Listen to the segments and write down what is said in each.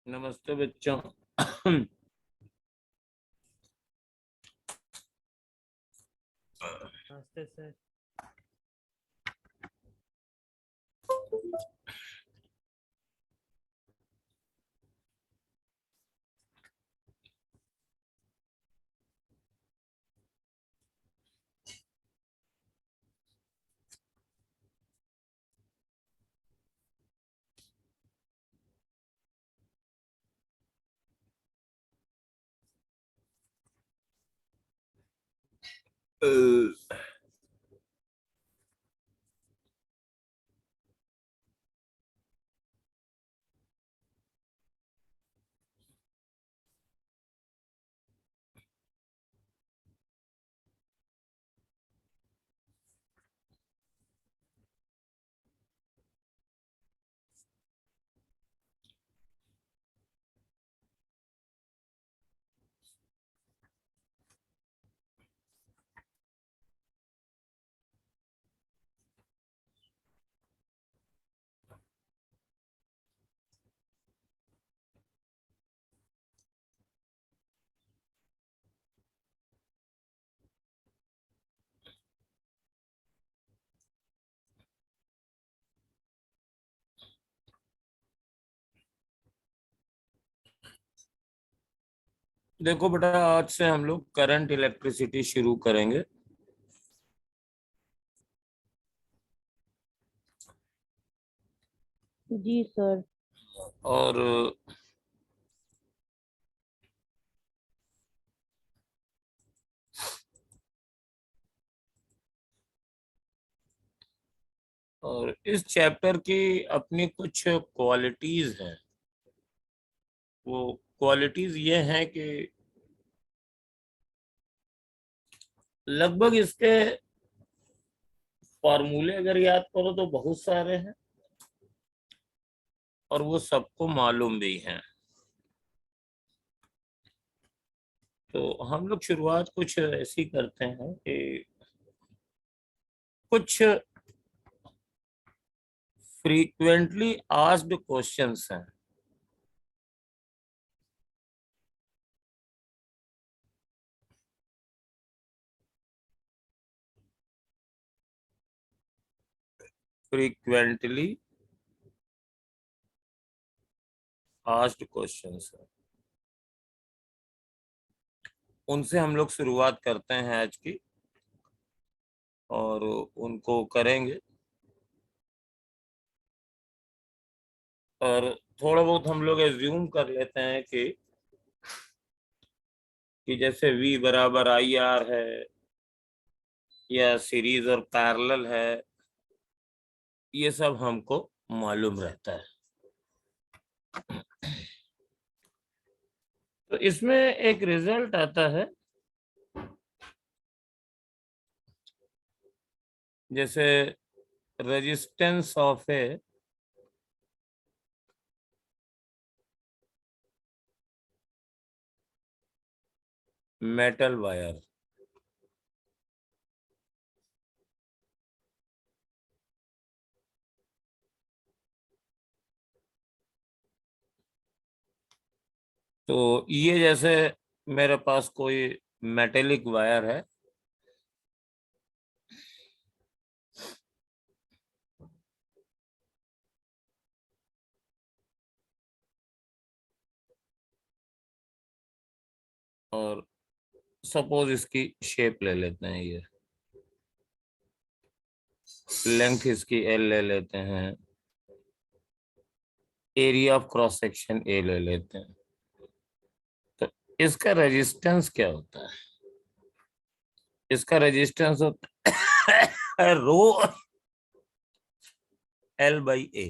नमस्ते बच्चों। नमस्ते सर। देखो बेटा, आज से हम लोग करंट इलेक्ट्रिसिटी शुरू करेंगे। जी सर। और इस चैप्टर की अपनी कुछ क्वालिटीज हैं। वो क्वालिटीज ये हैं कि लगभग इसके फॉर्मूले अगर याद करो तो बहुत सारे हैं और वो सबको मालूम भी हैं। तो हम लोग शुरुआत कुछ ऐसी करते हैं कि कुछ फ्रीक्वेंटली आस्क्ड क्वेश्चंस हैं। फ्रीक्वेंटली आस्क्ड क्वेश्चंस हैं, उनसे हम लोग शुरुआत करते हैं आज की और उनको करेंगे। और थोड़ा बहुत हम लोग एज्यूम कर लेते हैं कि जैसे V बराबर IR है या सीरीज और पैरेलल है, ये सब हमको मालूम रहता है। तो इसमें एक रिजल्ट आता है, जैसे resistance of a metal wire. तो ये जैसे मेरे पास कोई मेटेलिक वायर है, और सपोज इसकी शेप ले लेते हैं, ये लेंथ इसकी L ले लेते हैं, area of cross section A ले लेते हैं। तो इसका रेजिस्टेंस क्या होता है? इसका रेजिस्टेंस होता है रो L/A,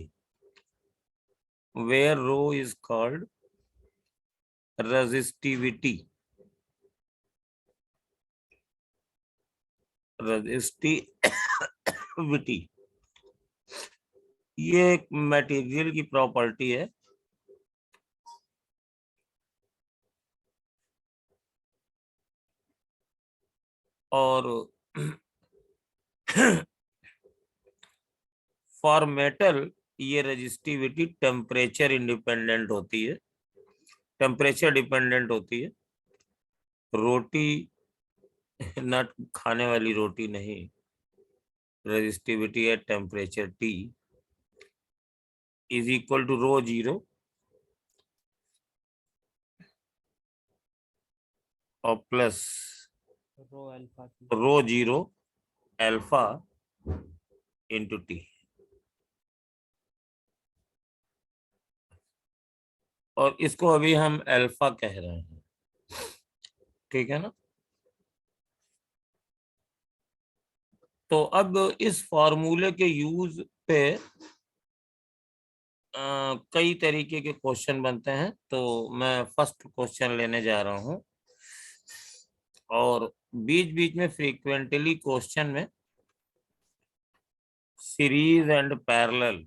where rho is called resistivity। Resistivity ये एक मटेरियल की प्रॉपर्टी है। और फॉर मेटल ये रेजिस्टिविटी टेम्परेचर इंडिपेंडेंट होती है। टेम्परेचर डिपेंडेंट होती है। रोटी नट खाने वाली रोटी नहीं, resistivity at temperature T is equal to rho zero और plus rho zero alpha into T। और इसको अभी हम अल्फा कह रहे हैं, ठीक है ना। तो अब इस फॉर्मूले के यूज पे कई तरीके के क्वेश्चन बनते हैं। तो मैं फर्स्ट क्वेश्चन लेने जा रहा हूं, और बीच बीच में फ्रीक्वेंटली क्वेश्चन में सीरीज एंड पैरेलल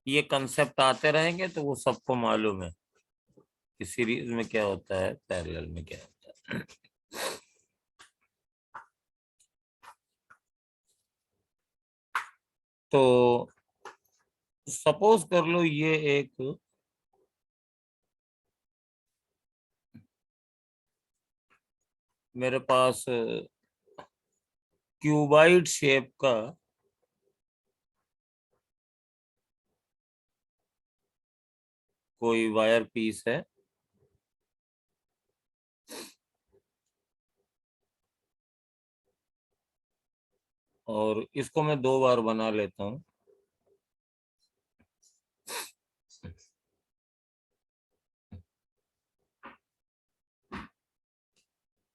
ये कंसेप्ट आते रहेंगे, तो वो सबको मालूम है कि सीरीज में क्या होता है, पैरेलल में क्या होता है। तो सपोज कर लो ये एक मेरे पास क्यूबाइड शेप का कोई वायर पीस है, और इसको मैं दो बार बना लेता हूँ।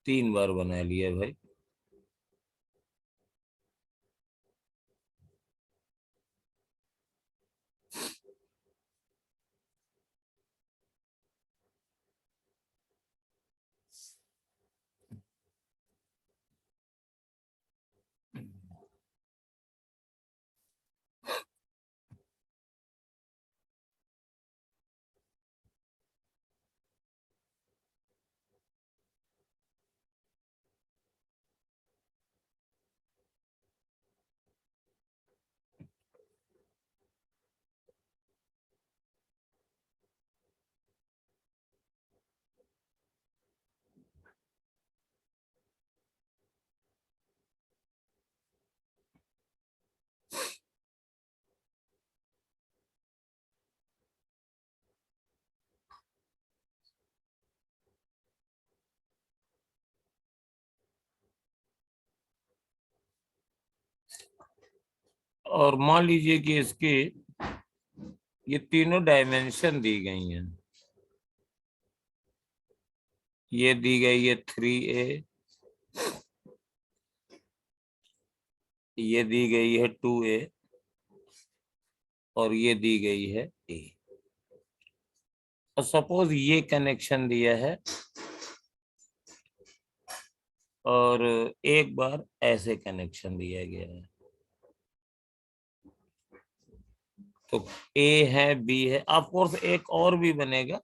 तीन बार बना लिया भाई। और मान लीजिए कि इसकी ये तीनों डायमेंशन दी गई हैं। ये दी गई है 3A, ये दी गई है 2A, और ये दी गई है A। और सपोज ये कनेक्शन दिया है, और एक बार ऐसे कनेक्शन दिया गया है। तो A है, B है, ऑफ कोर्स एक और भी बनेगा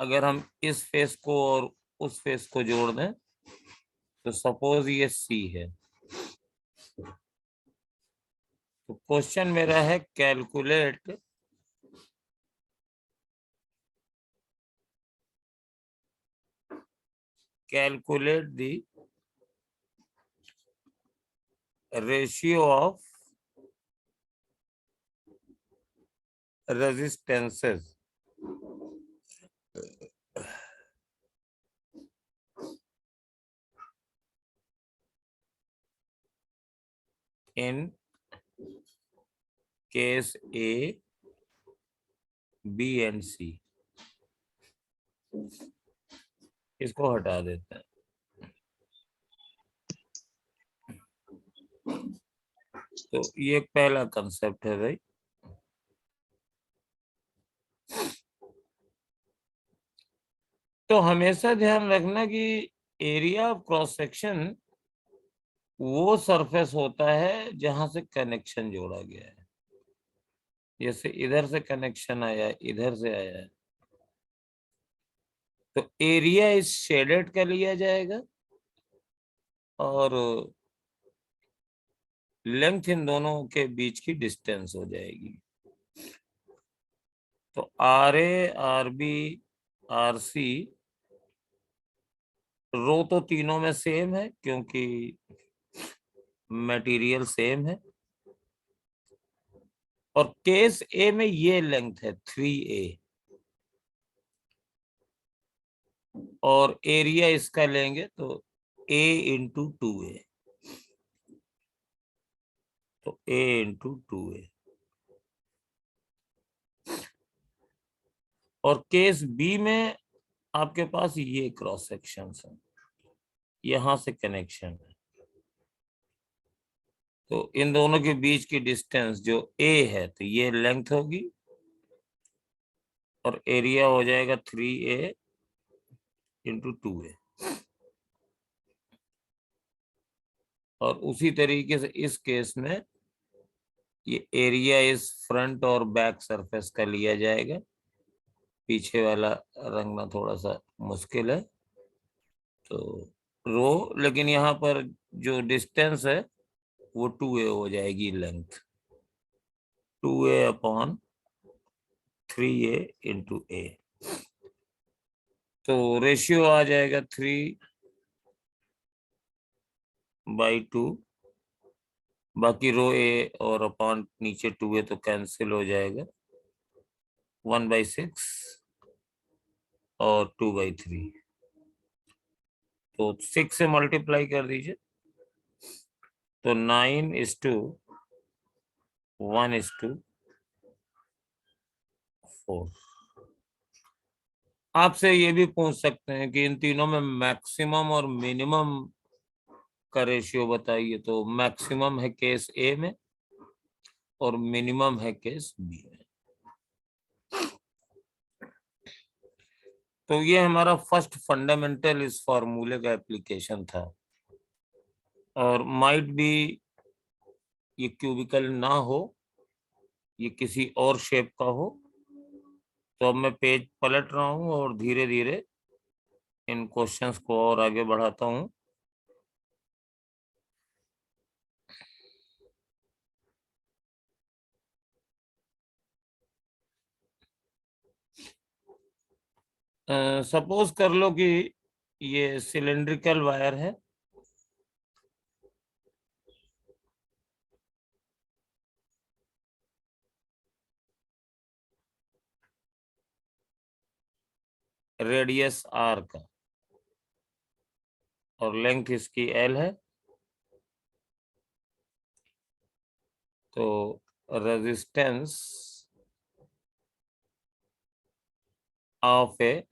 अगर हम इस फेस को और उस फेस को जोड़ दें। तो सपोज ये C है। तो क्वेश्चन मेरा है calculate the ratio of resistances in case A, B and C। इसको हटा देते हैं। तो ये पहला कंसेप्ट है भाई। तो हमेशा ध्यान रखना कि एरिया ऑफ क्रॉस सेक्शन वो सरफेस होता है जहां से कनेक्शन जोड़ा गया है। जैसे इधर से कनेक्शन आया, इधर से आया है, तो एरिया इस शेडेड का लिया जाएगा, और लेंथ इन दोनों के बीच की डिस्टेंस हो जाएगी। तो RA, RB, RC रो तो तीनों में सेम है क्योंकि मटेरियल सेम है, और केस ए में ये लेंथ है 3A, और एरिया इसका लेंगे तो A इंटू 2A, तो A इंटू 2A। और केस बी में आपके पास ये क्रॉस सेक्शन है, यहां से कनेक्शन है, तो इन दोनों के बीच की डिस्टेंस जो A है तो ये लेंथ होगी, और एरिया हो जाएगा 3A इंटू 2A। और उसी तरीके से इस केस में ये एरिया इस फ्रंट और बैक सरफेस का लिया जाएगा, पीछे वाला रंगना थोड़ा सा मुश्किल है, तो रो, लेकिन यहाँ पर जो डिस्टेंस है वो 2A हो जाएगी length, 2A upon 3A into A। तो रेशियो आ जाएगा 3/2, बाकी रो A और अपॉन नीचे 2A तो कैंसिल हो जाएगा, 1/6 और 2/3, तो 6 से मल्टीप्लाई कर दीजिए, तो 9:1:4। आपसे ये भी पूछ सकते हैं कि इन तीनों में मैक्सिमम और मिनिमम का रेशियो बताइए, तो मैक्सिमम है केस ए में और मिनिमम है केस बी में। तो ये हमारा फर्स्ट फंडामेंटल इस फॉर्मूले का एप्लीकेशन था, और माइट भी ये क्यूबिकल ना हो, ये किसी और शेप का हो, तो अब मैं पेज पलट रहा हूँ और धीरे धीरे इन क्वेश्चंस को और आगे बढ़ाता हूँ। सपोज कर लो कि ये सिलेंड्रिकल वायर है, रेडियस R का, और लेंथ इसकी L है, तो resistance of A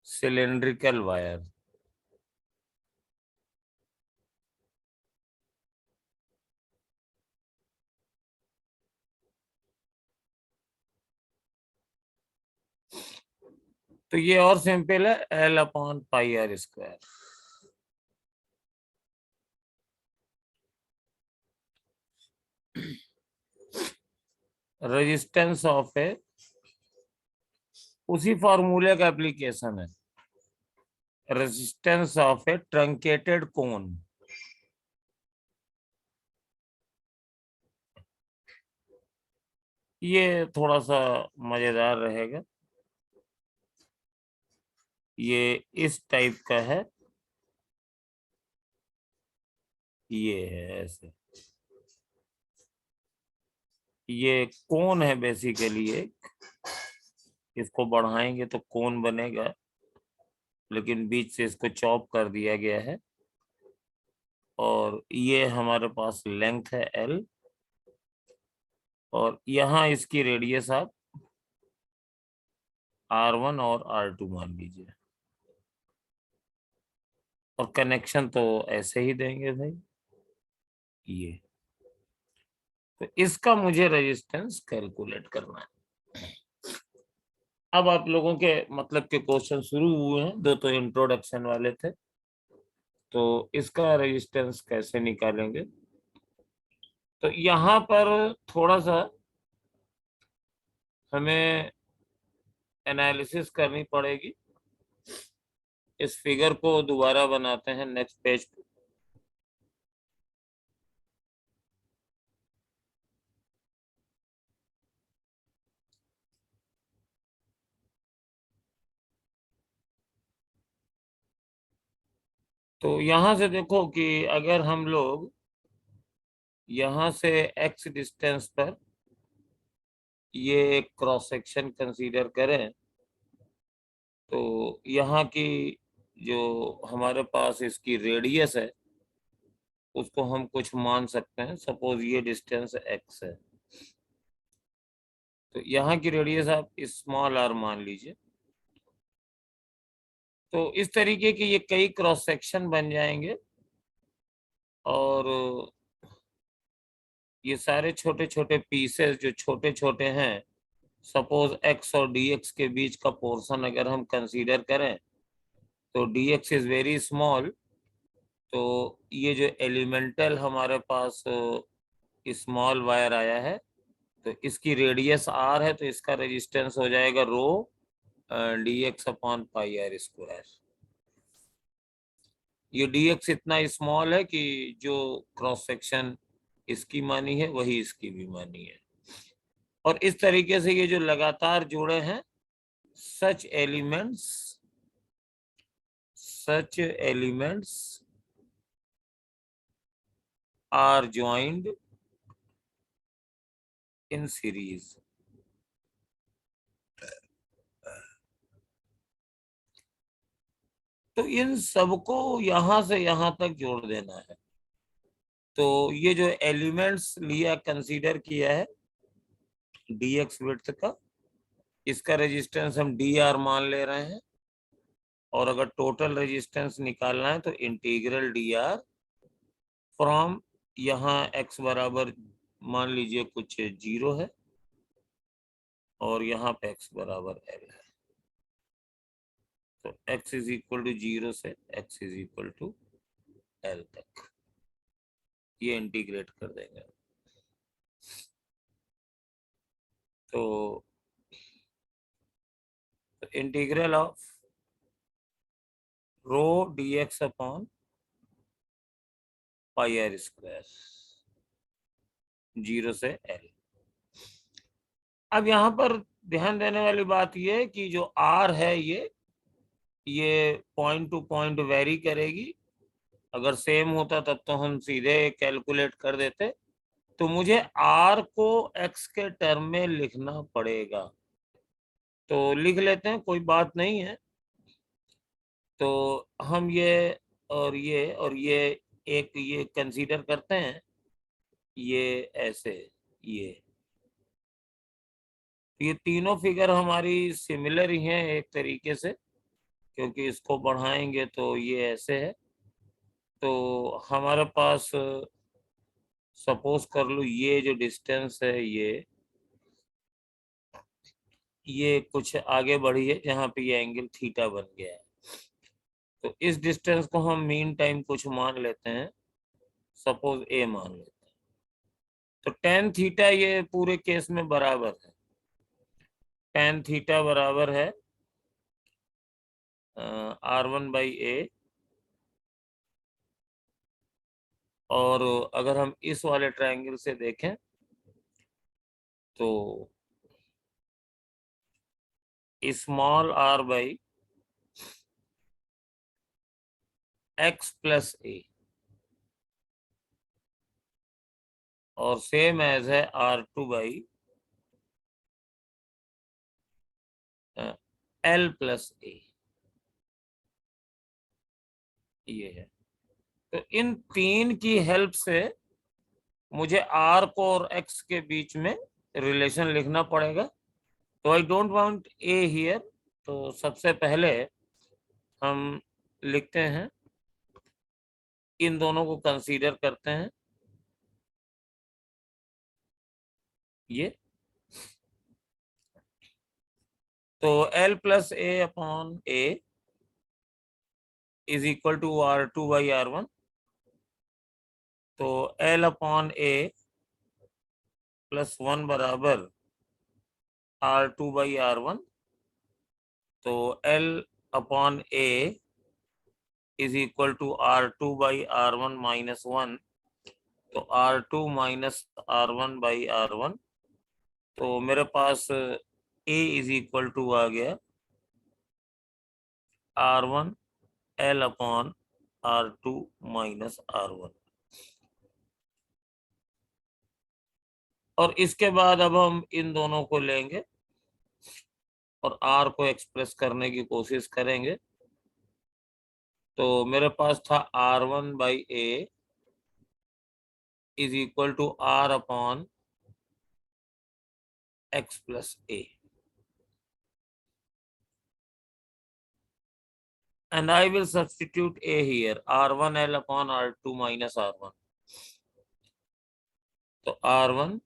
cylindrical wire, तो ये और सिंपल है, L/πr²। रेजिस्टेंस ऑफ ए, उसी फॉर्मूले का एप्लीकेशन है, रेजिस्टेंस ऑफ ए ट्रंकेटेड कोन। ये थोड़ा सा मजेदार रहेगा, ये इस टाइप का है, ये है ऐसे, ये कोन है बेसिकली एक, इसको बढ़ाएंगे तो कोन बनेगा, लेकिन बीच से इसको चॉप कर दिया गया है, और ये हमारे पास लेंथ है L, और यहाँ इसकी रेडियस आप R1 और R2 मान लीजिए, और कनेक्शन तो ऐसे ही देंगे भाई, ये, तो इसका मुझे रेजिस्टेंस कैलकुलेट करना है। अब आप लोगों के मतलब के क्वेश्चन शुरू हुए हैं, दो तो इंट्रोडक्शन वाले थे, तो इसका रेजिस्टेंस कैसे निकालेंगे, तो यहाँ पर थोड़ा सा हमें एनालिसिस करनी पड़ेगी। इस फिगर को दोबारा बनाते हैं नेक्स्ट पेज पे। तो यहां से देखो कि अगर हम लोग यहां से x डिस्टेंस पर ये क्रॉस सेक्शन कंसीडर करें, तो यहाँ की जो हमारे पास इसकी रेडियस है उसको हम कुछ मान सकते हैं। सपोज ये डिस्टेंस x है, तो यहाँ की रेडियस आप स्मॉल r मान लीजिए। तो इस तरीके के ये कई क्रॉस सेक्शन बन जाएंगे और ये सारे छोटे छोटे पीसेस जो छोटे छोटे हैं, सपोज x और dx के बीच का पोर्शन अगर हम कंसीडर करें तो dx इज वेरी स्मॉल। तो ये जो एलिमेंटल हमारे पास स्मॉल वायर आया है, तो इसकी रेडियस r है, तो इसका रेजिस्टेंस हो जाएगा rho dx upon pi R square. ये dx इतना स्मॉल है कि जो क्रॉस सेक्शन इसकी मानी है वही इसकी भी मानी है। और इस तरीके से ये जो लगातार जुड़े हैं, such elements are joined in series. तो इन सबको यहां से यहां तक जोड़ देना है। तो ये जो एलिमेंट्स लिया कंसीडर किया है dx विड्थ का, इसका रेजिस्टेंस हम dr मान ले रहे हैं। और अगर टोटल रेजिस्टेंस निकालना है तो इंटीग्रल dr फ्रॉम यहाँ x बराबर मान लीजिए कुछ 0 है और यहाँ पे x बराबर l है। तो x इज इक्वल टू 0 से x is equal to l तक ये इंटीग्रेट कर देंगे। तो integral of rho dx upon pi R square 0 से l। अब यहाँ पर ध्यान देने वाली बात ये है कि जो r है ये पॉइंट टू पॉइंट वेरी करेगी। अगर सेम होता तब तो हम सीधे कैलकुलेट कर देते। तो मुझे r को x के टर्म में लिखना पड़ेगा, तो लिख लेते हैं, कोई बात नहीं है। तो हम ये एक ये कंसीडर करते हैं, ये ऐसे ये तीनों फिगर हमारी सिमिलर ही हैं एक तरीके से, क्योंकि इसको बढ़ाएंगे तो ये ऐसे है। तो हमारे पास सपोज कर लो ये जो डिस्टेंस है ये कुछ आगे बढ़ी है जहाँ पे ये एंगल थीटा बन गया है। तो इस डिस्टेंस को हम मीन टाइम कुछ मान लेते हैं, सपोज a मान लेते हैं। तो टेन थीटा ये पूरे केस में बराबर है, टेन थीटा बराबर है r1/a। और अगर हम इस वाले ट्रायंगल से देखें तो small r by x plus a और सेम एज है r2/l प्लस a, ये है। तो इन तीन की हेल्प से मुझे r को और x के बीच में रिलेशन लिखना पड़ेगा। तो I don't want a here, तो सबसे पहले हम लिखते हैं, इन दोनों को कंसीडर करते हैं। ये तो l plus a upon a is equal to r2/r1। तो l अपॉन a प्लस 1 बराबर r2/r1। तो l upon a is equal to r2/r1 minus 1। तो r2 माइनस r1/r1। तो मेरे पास a इज इक्वल टू आ गया r1 l upon R2 minus R1। और इसके बाद अब हम इन दोनों को लेंगे और R को एक्सप्रेस करने की कोशिश करेंगे। तो मेरे पास था R1/A is equal to R upon X plus A, and I will substitute A here, R1L upon R2 minus R1। तो R1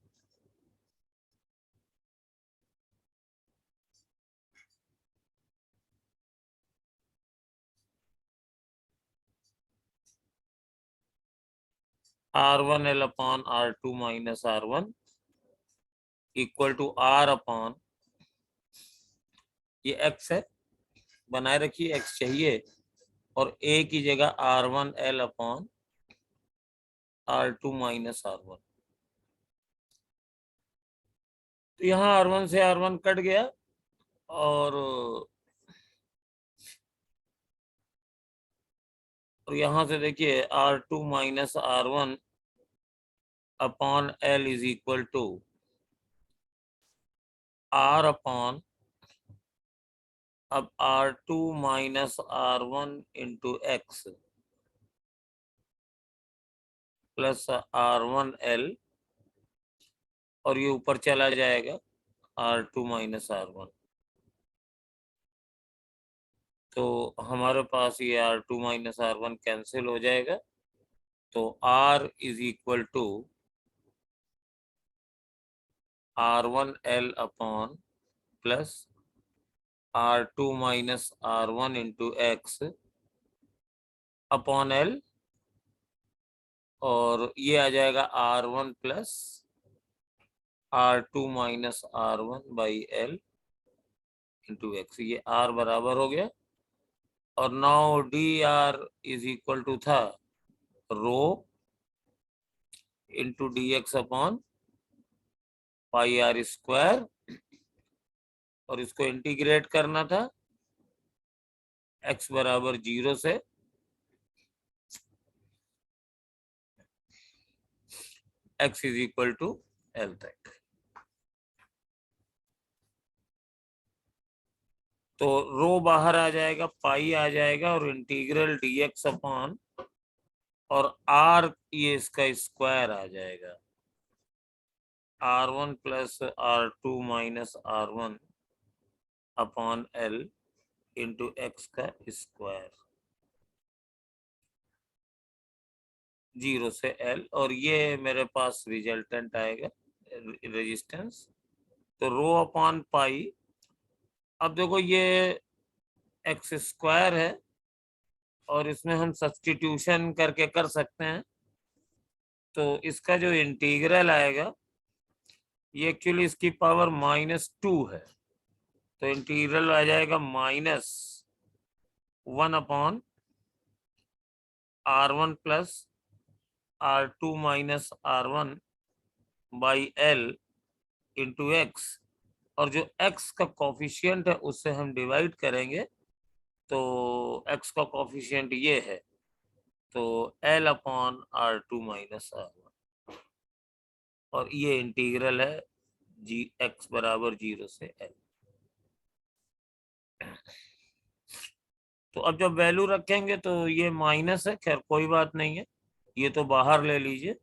R1L upon R2 minus R1 equal to R upon, ये X है, बनाए रखिए X चाहिए, और A की जगह R1L upon R2 minus R1। तो यहाँ R1 से R1 कट गया, और यहाँ से देखिए R2 minus R1 upon L is equal to R upon, अब R2 minus R1 into x plus R1L, और ये ऊपर चला जाएगा R2 माइनस R1। तो हमारे पास ये R2 माइनस R1 कैंसिल हो जाएगा। तो R is equal to R1L upon plus R2 minus R1 into x upon L, और ये आ जाएगा R1 plus R2 minus R1/L into x. ये R बराबर हो गया, और now dr is equal to था rho into dx upon pi r square, और इसको इंटीग्रेट करना था x बराबर 0 से x is equal to L तक। तो रो बाहर आ जाएगा, पाई आ जाएगा, और इंटीग्रल dx अपॉन, और r ये इसका स्क्वायर आ जाएगा, R1 plus R2 minus R1 upon L into x का स्क्वायर 0 से L, और ये मेरे पास रिजल्टेंट आएगा रेजिस्टेंस। तो रो अपॉन पाई, अब देखो ये एक्स स्क्वायर है, और इसमें हम सब्स्टिट्यूशन करके कर सकते हैं। तो इसका जो इंटीग्रल आएगा, ये एक्चुअली इसकी पावर -2 है, तो इंटीग्रल आ जाएगा -1 upon R1 plus R2 minus R1 by L into x, और जो x का कॉफिशियंट है उससे हम डिवाइड करेंगे, तो x का कॉफिशियंट ये है, तो L upon R2 minus R1, और ये इंटीग्रल है x बराबर 0 से L। तो अब जब वैल्यू रखेंगे तो ये माइनस है, खैर कोई बात नहीं है, ये तो बाहर ले लीजिए।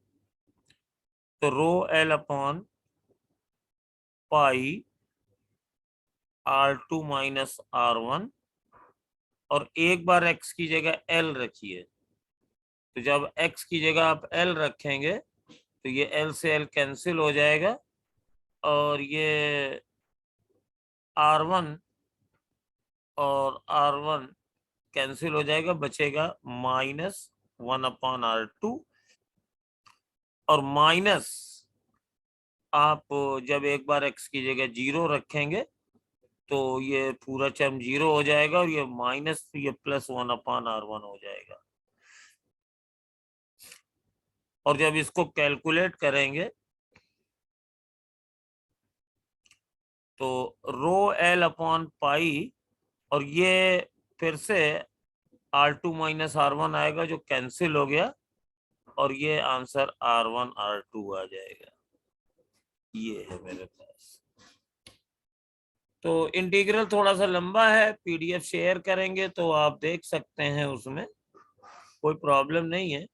तो रो L अपॉन पाई R2 माइनस R1, और एक बार x की जगह L रखिए, तो जब x की जगह आप L रखेंगे तो ये L से L कैंसिल हो जाएगा, और ये R1 और R1 कैंसिल हो जाएगा, बचेगा -1 अपॉन R2, और माइनस आप जब एक बार x की जगह 0 रखेंगे तो ये पूरा टर्म 0 हो जाएगा, और ये माइनस ये +1 अपॉन R1 हो जाएगा। और जब इसको कैलकुलेट करेंगे तो रो L अपॉन पाई, और ये फिर से R2 माइनस R1 आएगा जो कैंसिल हो गया, और ये आंसर R1 R2 आ जाएगा। ये है मेरे पास। तो इंटीग्रल थोड़ा सा लंबा है, पीडीएफ शेयर करेंगे तो आप देख सकते हैं, उसमें कोई प्रॉब्लम नहीं है।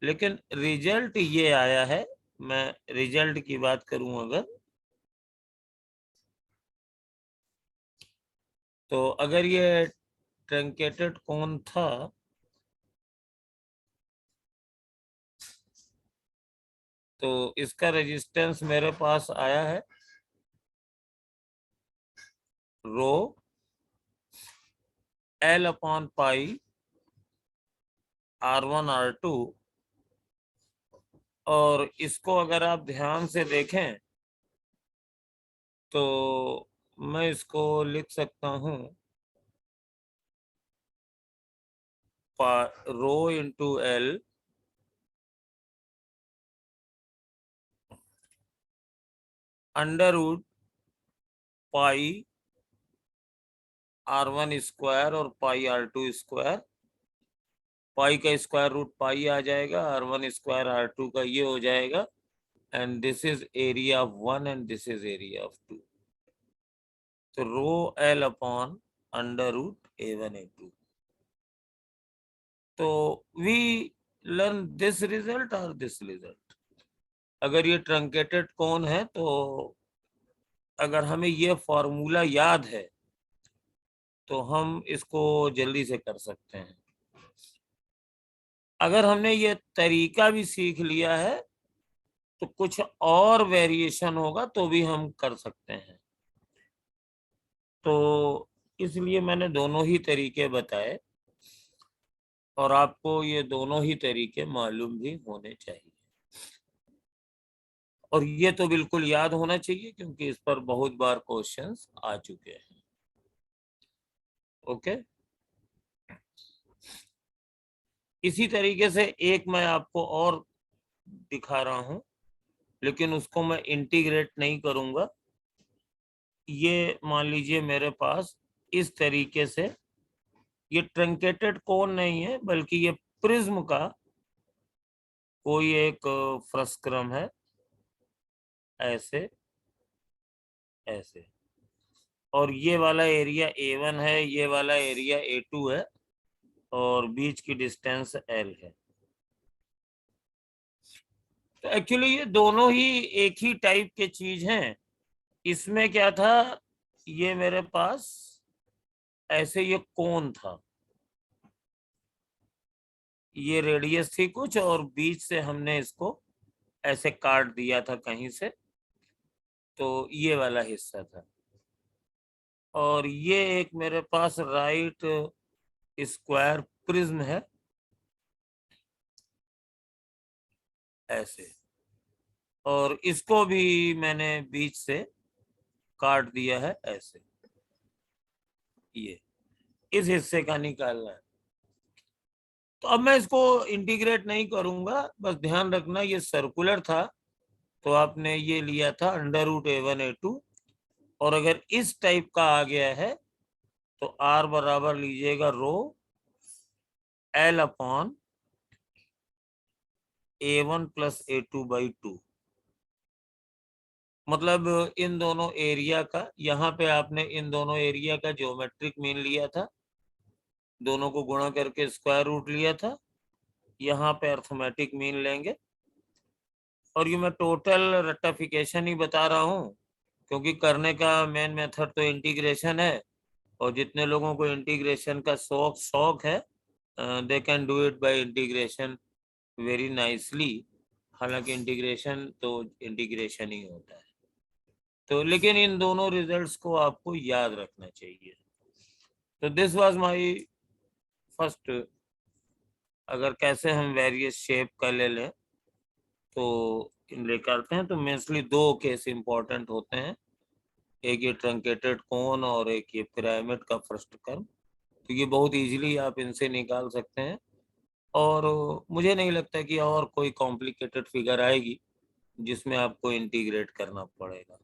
लेकिन रिजल्ट ये आया है। मैं रिजल्ट की बात करूं अगर, तो अगर ये ट्रंकेटेड कोन था, तो इसका रेजिस्टेंस मेरे पास आया है रो L अपॉन पाई R1 R2। और इसको अगर आप ध्यान से देखें तो मैं इसको लिख सकता हूं rho into L under root pi R1 square और पाई R2 स्क्वायर। पाई का स्क्वायर रूट पाई आ जाएगा, R1 स्क्वायर R2 का ये हो जाएगा, and this is area of 1 and this is area of 2। तो rho L upon under root A1 A2। तो we learn this result और दिस रिजल्ट। अगर ये ट्रंकेटेड कोन है तो अगर हमें ये फॉर्मूला याद है तो हम इसको जल्दी से कर सकते हैं। अगर हमने ये तरीका भी सीख लिया है तो कुछ और वेरिएशन होगा तो भी हम कर सकते हैं। तो इसलिए मैंने दोनों ही तरीके बताए, और आपको ये दोनों ही तरीके मालूम भी होने चाहिए। और ये तो बिल्कुल याद होना चाहिए क्योंकि इस पर बहुत बार क्वेश्चंस आ चुके हैं। ओके, इसी तरीके से एक मैं आपको और दिखा रहा हूं, लेकिन उसको मैं इंटीग्रेट नहीं करूंगा। ये मान लीजिए मेरे पास इस तरीके से, ये ट्रंकेटेड कोन नहीं है बल्कि ये प्रिज्म का कोई एक फ्रस्क्रम है, ऐसे ऐसे। और ये वाला एरिया A1 है, ये वाला एरिया A2 है, और बीच की डिस्टेंस L है। तो एक्चुअली ये दोनों ही एक ही टाइप के चीज हैं। इसमें क्या था, ये मेरे पास ऐसे ये कोन था, ये रेडियस थी कुछ, और बीच से हमने इसको ऐसे काट दिया था कहीं से, तो ये वाला हिस्सा था। और ये एक मेरे पास राइट स्क्वायर प्रिज्म है, ऐसे। और इसको भी मैंने बीच से काट दिया है, ऐसे। ये इस हिस्से का निकालना है। तो अब मैं इसको इंटीग्रेट नहीं करूंगा, बस ध्यान रखना ये सर्कुलर था, तो आपने ये लिया था अंडर रूट A1 A2। और अगर इस टाइप का आ गया है तो R बराबर लीजिएगा रो L upon A1 plus A2 by 2। मतलब इन दोनों एरिया का, यहाँ पे आपने इन दोनों एरिया का ज्योमेट्रिक मीन लिया था, दोनों को गुणा करके स्क्वायर रूट लिया था, यहाँ पे अर्थमेटिक मीन लेंगे। और ये मैं टोटल रेक्टिफिकेशन ही बता रहा हूँ क्योंकि करने का मेन मेथड तो इंटीग्रेशन है, और जितने लोगों को इंटीग्रेशन का शौक है, they can do it by integration very nicely. हालांकि इंटीग्रेशन तो इंटीग्रेशन ही होता है। तो लेकिन इन दोनों रिजल्ट्स को आपको याद रखना चाहिए। तो दिस वाज माय फर्स्ट। अगर कैसे हम वेरियस शेप का ले लें तो इन ले करते हैं, तो मेनली दो केस इंपॉर्टेंट होते हैं, एक ये ट्रंकेटेड कोन और एक ये पिरामिड का फर्स्ट कर्व। तो ये बहुत इजीली आप इनसे निकाल सकते हैं, और मुझे नहीं लगता कि और कोई कॉम्प्लिकेटेड फिगर आएगी जिसमें आपको इंटीग्रेट करना पड़ेगा।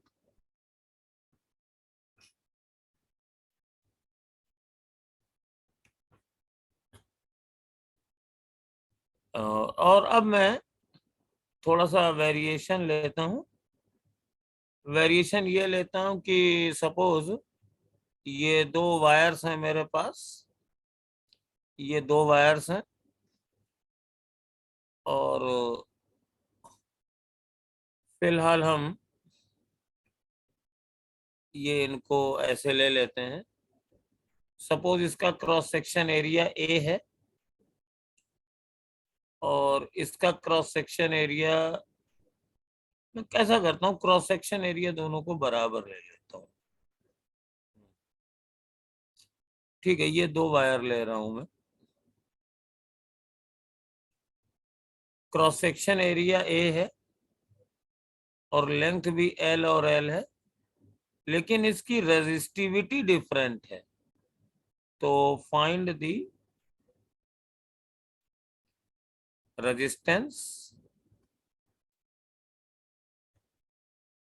और अब मैं थोड़ा सा वेरिएशन लेता हूँ। वेरिएशन ये लेता हूँ कि सपोज ये दो वायर्स हैं मेरे पास, ये दो वायर्स हैं, और फिलहाल हम ये इनको ऐसे ले लेते हैं। सपोज इसका क्रॉस सेक्शन एरिया ए है, और इसका क्रॉस सेक्शन एरिया, मैं कैसा करता हूँ, क्रॉस सेक्शन एरिया दोनों को बराबर ले लेता हूँ। ठीक है, ये दो वायर ले रहा हूं मैं। क्रॉस सेक्शन एरिया ए है और लेंथ भी एल और एल है, लेकिन इसकी रेजिस्टिविटी डिफरेंट है। तो find the resistance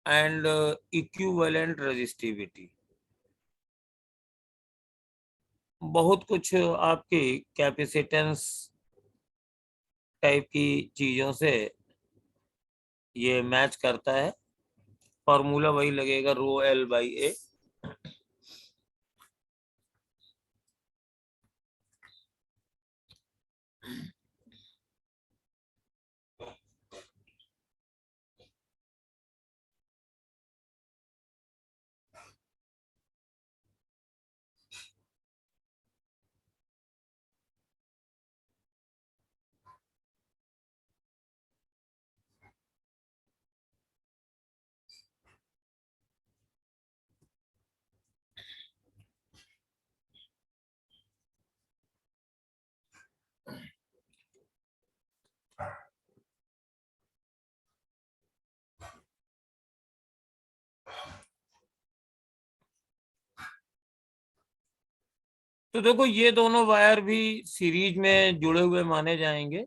and equivalent resistivity. बहुत कुछ आपकी कैपेसिटेंस टाइप की चीजों से ये मैच करता है। फॉर्मूला वही लगेगा, रो एल बाई ए। तो देखो, ये दोनों वायर भी सीरीज में जुड़े हुए माने जाएंगे।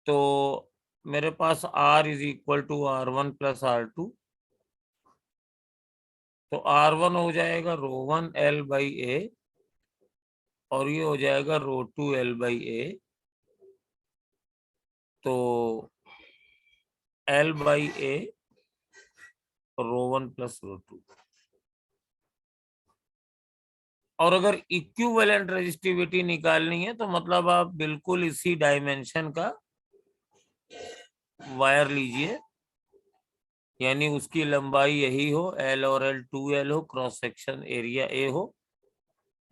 तो मेरे पास R is equal to R1 plus R2। तो R1 हो जाएगा रो 1 L बाई ए, और ये हो जाएगा रो 2 L बाई ए। तो L by A rho 1 plus rho 2। और अगर इक्विवेलेंट रेजिस्टिविटी निकालनी है तो मतलब आप बिल्कुल इसी डायमेंशन का वायर लीजिए, यानी उसकी लंबाई यही हो, L और L 2L हो, क्रॉस सेक्शन एरिया ए हो,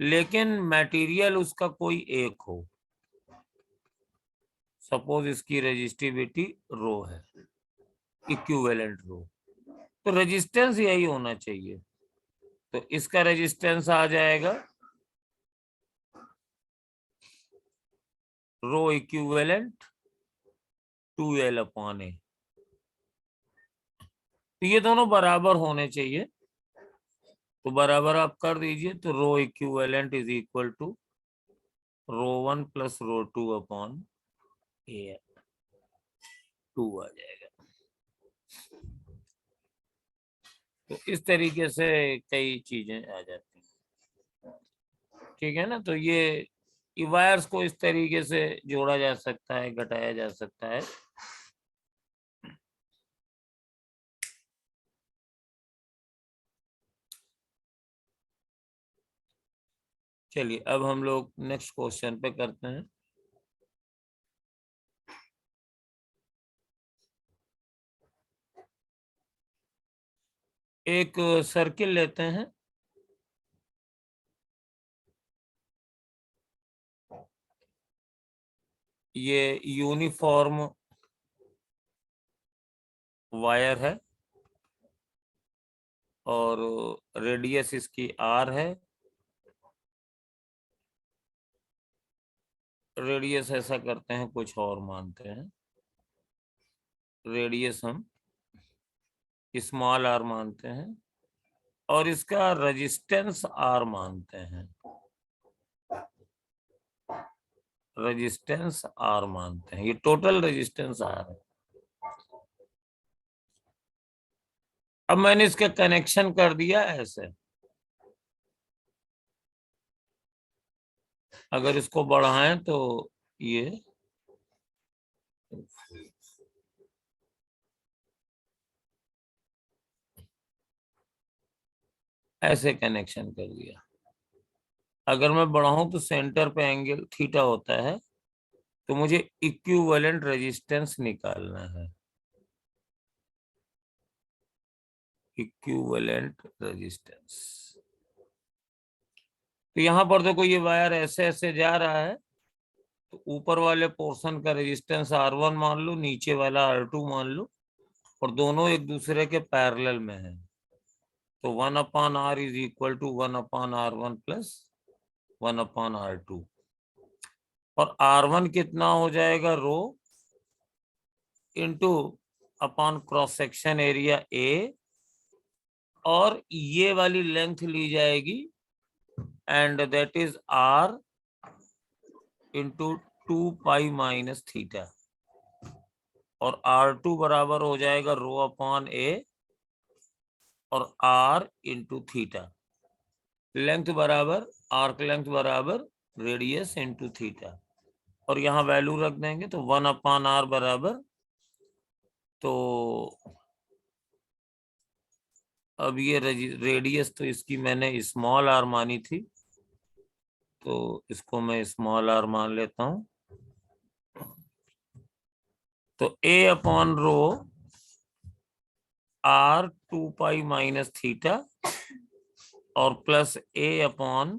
लेकिन मटेरियल उसका कोई एक हो। सपोज इसकी रेजिस्टिविटी रो है, इक्विवेलेंट रो, तो रेजिस्टेंस यही होना चाहिए। तो इसका रेजिस्टेंस आ जाएगा रो इक्विवेलेंट 2L अपॉन ए। तो ये दोनों बराबर होने चाहिए, तो बराबर आप कर दीजिए। तो rho equivalent is equal to rho 1 plus rho 2 upon A, 2 आ जाएगा। तो इस तरीके से कई चीजें आ जाती हैं। ठीक है ना। तो ये वायर्स को इस तरीके से जोड़ा जा सकता है, घटाया जा सकता है। चलिए, अब हम लोग नेक्स्ट क्वेश्चन पे करते हैं। एक सर्किल लेते हैं। ये यूनिफॉर्म वायर है और रेडियस इसकी R है। रेडियस ऐसा करते हैं, कुछ और मानते हैं। रेडियस हम स्मॉल r मानते हैं, और इसका रेजिस्टेंस R मानते हैं। रेजिस्टेंस R मानते हैं, ये टोटल रेजिस्टेंस R है। अब मैंने इसका कनेक्शन कर दिया ऐसे। अगर इसको बढ़ाएं तो ये ऐसे कनेक्शन कर दिया। अगर मैं बढ़ाऊं तो सेंटर पे एंगल थीटा होता है, तो मुझे इक्विवेलेंट रेजिस्टेंस निकालना है। इक्विवेलेंट रेजिस्टेंस, तो यहां पर देखो ये वायर ऐसे ऐसे जा रहा है, तो ऊपर वाले पोर्शन का रेजिस्टेंस R1 मान लो, नीचे वाला R2 मान लो, और दोनों एक दूसरे के पैरेलल में है। तो 1/R is equal to 1/R1 plus 1/R2। और R1 कितना हो जाएगा, rho into upon cross section area A, और ये वाली लेंथ ली जाएगी and that is R into 2π-θ, और R2 बराबर हो जाएगा रो अपॉन ए और R इंटू थीटा। लेंथ बराबर आर्क लेंथ बराबर रेडियस इंटू थीटा, और यहाँ वैल्यू रख देंगे तो 1/R बराबर, तो अब ये रेडियस तो इसकी मैंने स्मॉल r मानी थी, तो इसको मैं स्मॉल r मान लेता हूं। तो A/रो R 2π-θ और प्लस A/रो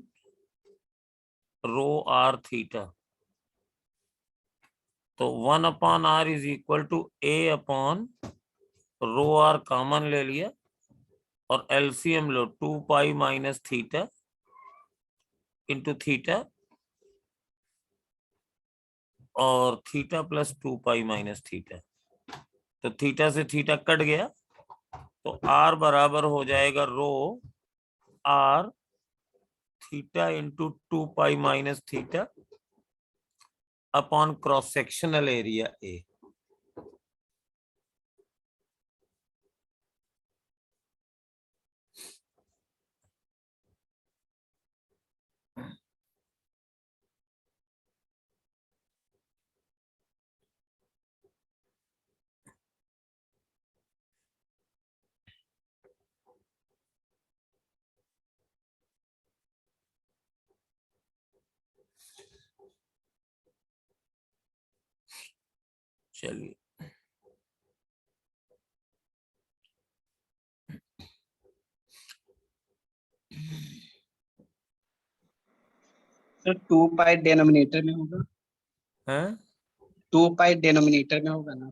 R थीटा। तो 1/R इज इक्वल टू A/रो R कॉमन ले लिया, और एलसीएम लो 2π-θ इंटू थीटा, और थीटा प्लस 2π-θ। तो थीटा से थीटा कट गया, तो R बराबर हो जाएगा rho R theta into 2π-θ upon cross sectional area A. चलिए, सर 2π डिनोमिनेटर में होगा। हैं 2π डिनोमिनेटर में होगा ना।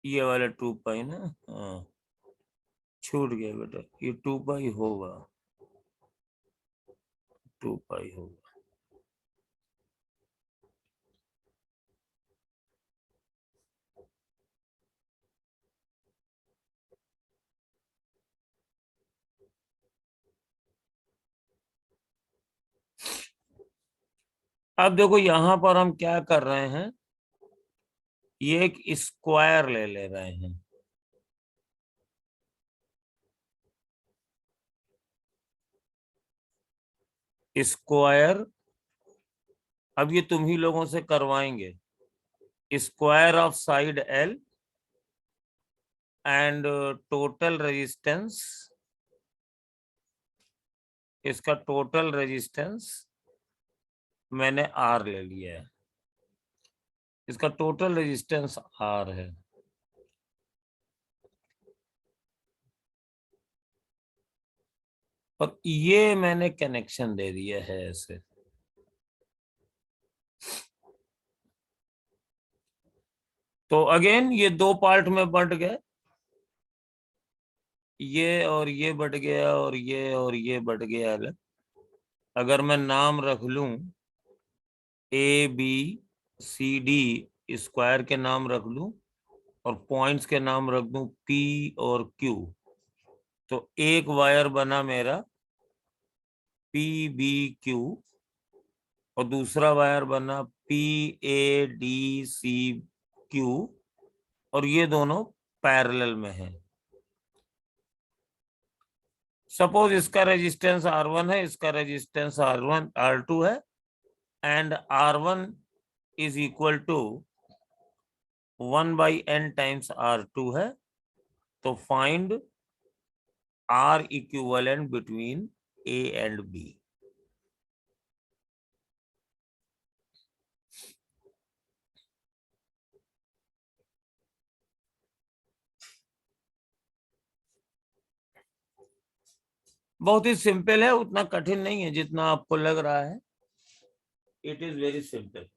ये वाला 2π ना, हाँ छूट गया बेटा, ये 2π होगा, 2π होगा। अब देखो यहां पर हम क्या कर रहे हैं, ये एक स्क्वायर ले रहे हैं। स्क्वायर, अब ये तुम ही लोगों से करवाएंगे। Square of side L and total resistance, इसका टोटल रेजिस्टेंस मैंने R ले लिया है, इसका टोटल रेजिस्टेंस R है। और ये मैंने कनेक्शन दे दिया है ऐसे। तो अगेन ये दो पार्ट में बंट गए, ये और ये बट गया, और ये बट गया अलग। अगर मैं नाम रख लूं ABCD, स्क्वायर के नाम रख लूं, और पॉइंट्स के नाम रख दूं P और Q, तो एक वायर बना मेरा PBQ, और दूसरा वायर बना PADCQ, और ये दोनों पैरेलल में है। सपोज इसका रेजिस्टेंस R1 है, इसका रेजिस्टेंस R2 है, and R1 is equal to 1/n times R2 है। तो find are equivalent between A and B. बहुत ही सिंपल है, उतना कठिन नहीं है जितना आपको लग रहा है. It is very simple.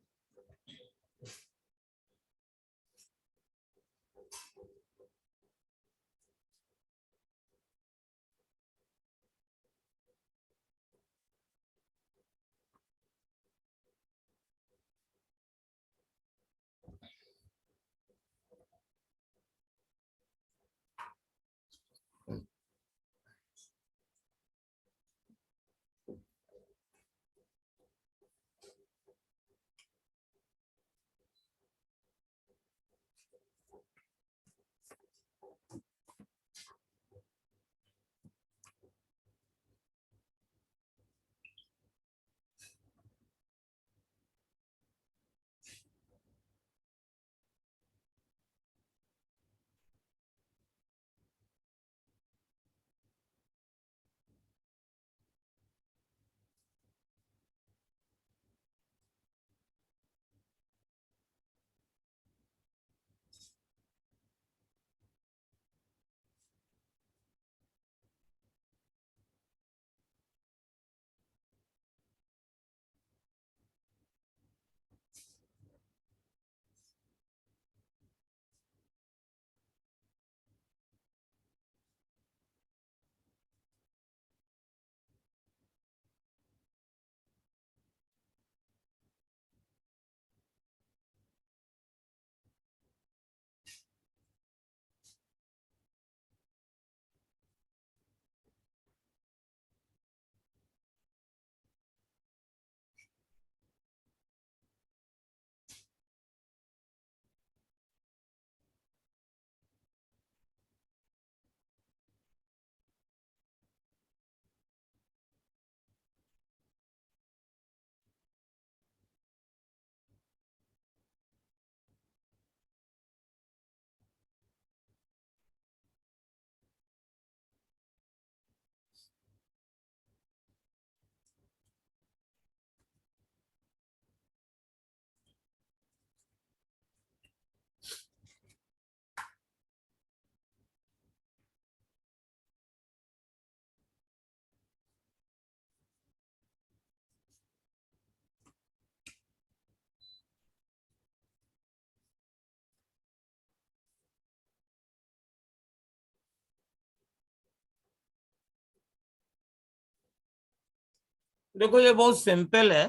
देखो ये बहुत सिंपल है.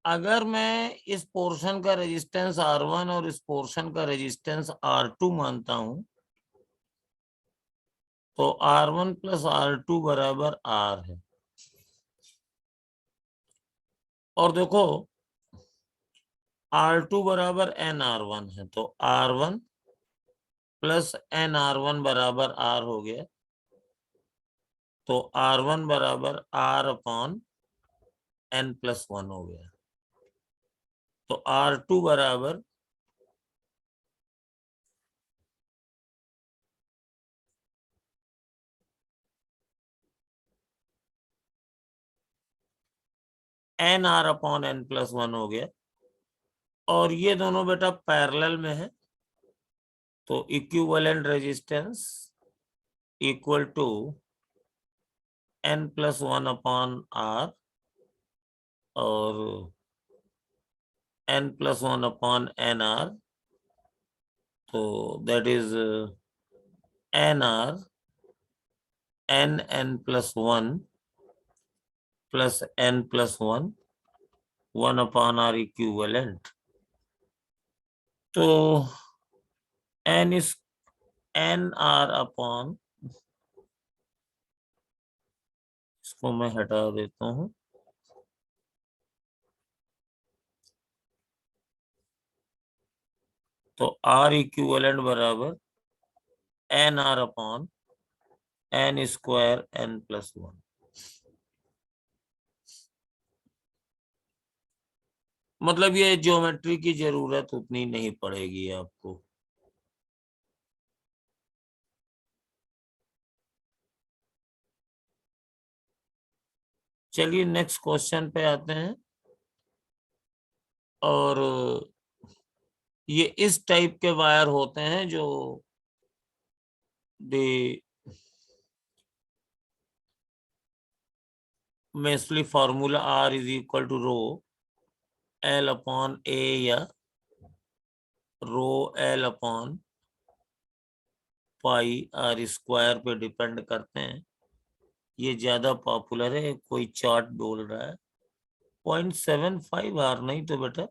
अगर मैं इस पोर्शन का रेजिस्टेंस R1 और इस पोर्शन का रेजिस्टेंस R2 मानता हूं, तो R1 प्लस R2 बराबर R है. और देखो R2 बराबर NR1 है, तो R1 प्लस NR1 बराबर R हो गया. तो R1 बराबर R अपॉन N+1 हो गया. तो R2 बराबर NR अपॉन N+1 हो गया. और ये दोनों बेटा पैरेलल में है, तो equivalent resistance equal to N+1 upon R और N+1 अपॉन NR. तो that is NR N+1 plus N+1 1 upon R equivalent. तो N इस NR अपॉन, इसको मैं हटा देता हूं. तो R इक्विवेलेंट बराबर NR अपॉन N² N+1. मतलब ये ज्योमेट्री की जरूरत उतनी नहीं पड़ेगी आपको. चलिए नेक्स्ट क्वेश्चन पे आते हैं। और ये इस टाइप के वायर होते हैं जो दे मेसली formula R is equal to rho L upon A या rho L upon pi R square पे डिपेंड करते हैं। ये ज्यादा पॉपुलर है, कोई चार्ट बोल रहा है 0.75 R, नहीं तो बेटा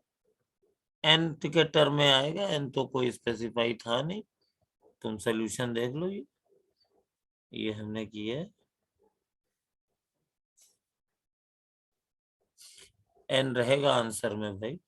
n के टर्म में आएगा। n तो कोई स्पेसिफाई था नहीं, तुम सोल्यूशन देख लो। ये हमने किया है, n रहेगा आंसर में भाई।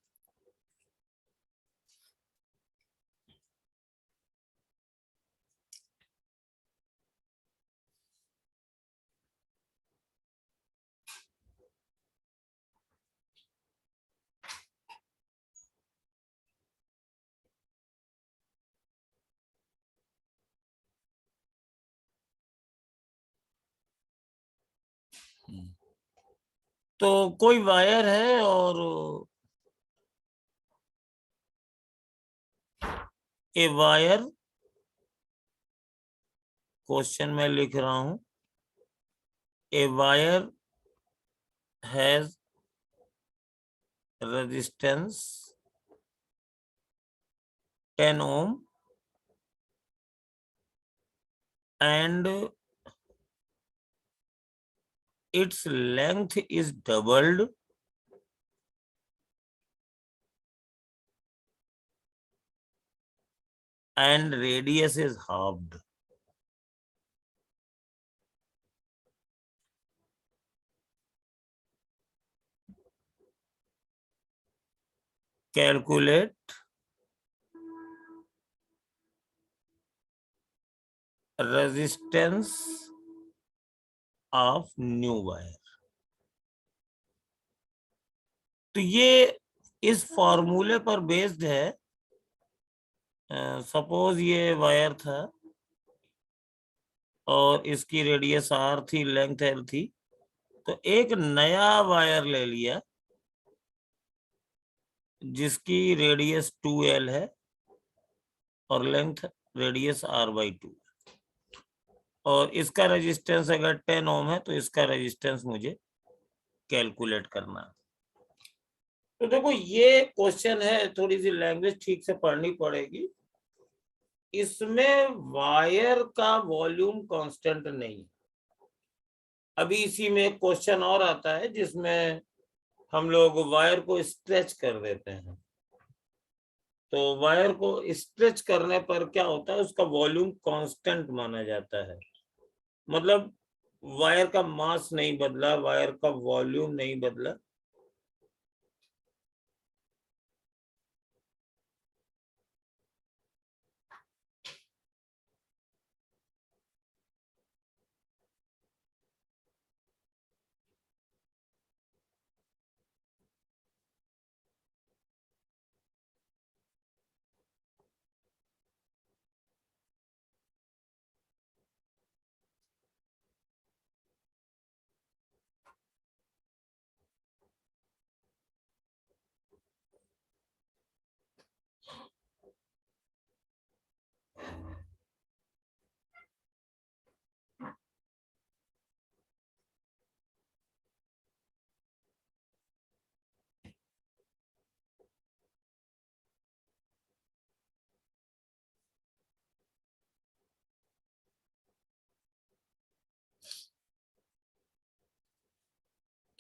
तो कोई वायर है और ए वायर, क्वेश्चन में लिख रहा हूं, a wire has resistance 10 ohm and its length is doubled and radius is halved. Calculate resistance of new wire. तो ये इस फॉर्मूले पर बेस्ड है। सपोज ये वायर था और इसकी रेडियस R थी, लेंथ L थी, तो एक नया वायर ले लिया जिसकी रेडियस 2L है और लेंथ रेडियस R/2, और इसका रेजिस्टेंस अगर 10 ओम है तो इसका रेजिस्टेंस मुझे कैलकुलेट करना है। तो देखो ये क्वेश्चन है, थोड़ी सी लैंग्वेज ठीक से पढ़नी पड़ेगी। इसमें वायर का वॉल्यूम कांस्टेंट नहीं। अभी इसी में एक क्वेश्चन और आता है जिसमें हम लोग वायर को स्ट्रेच कर देते हैं। तो वायर को स्ट्रेच करने पर क्या होता है, उसका वॉल्यूम कांस्टेंट माना जाता है। मतलब वायर का मास नहीं बदला, वायर का वॉल्यूम नहीं बदला।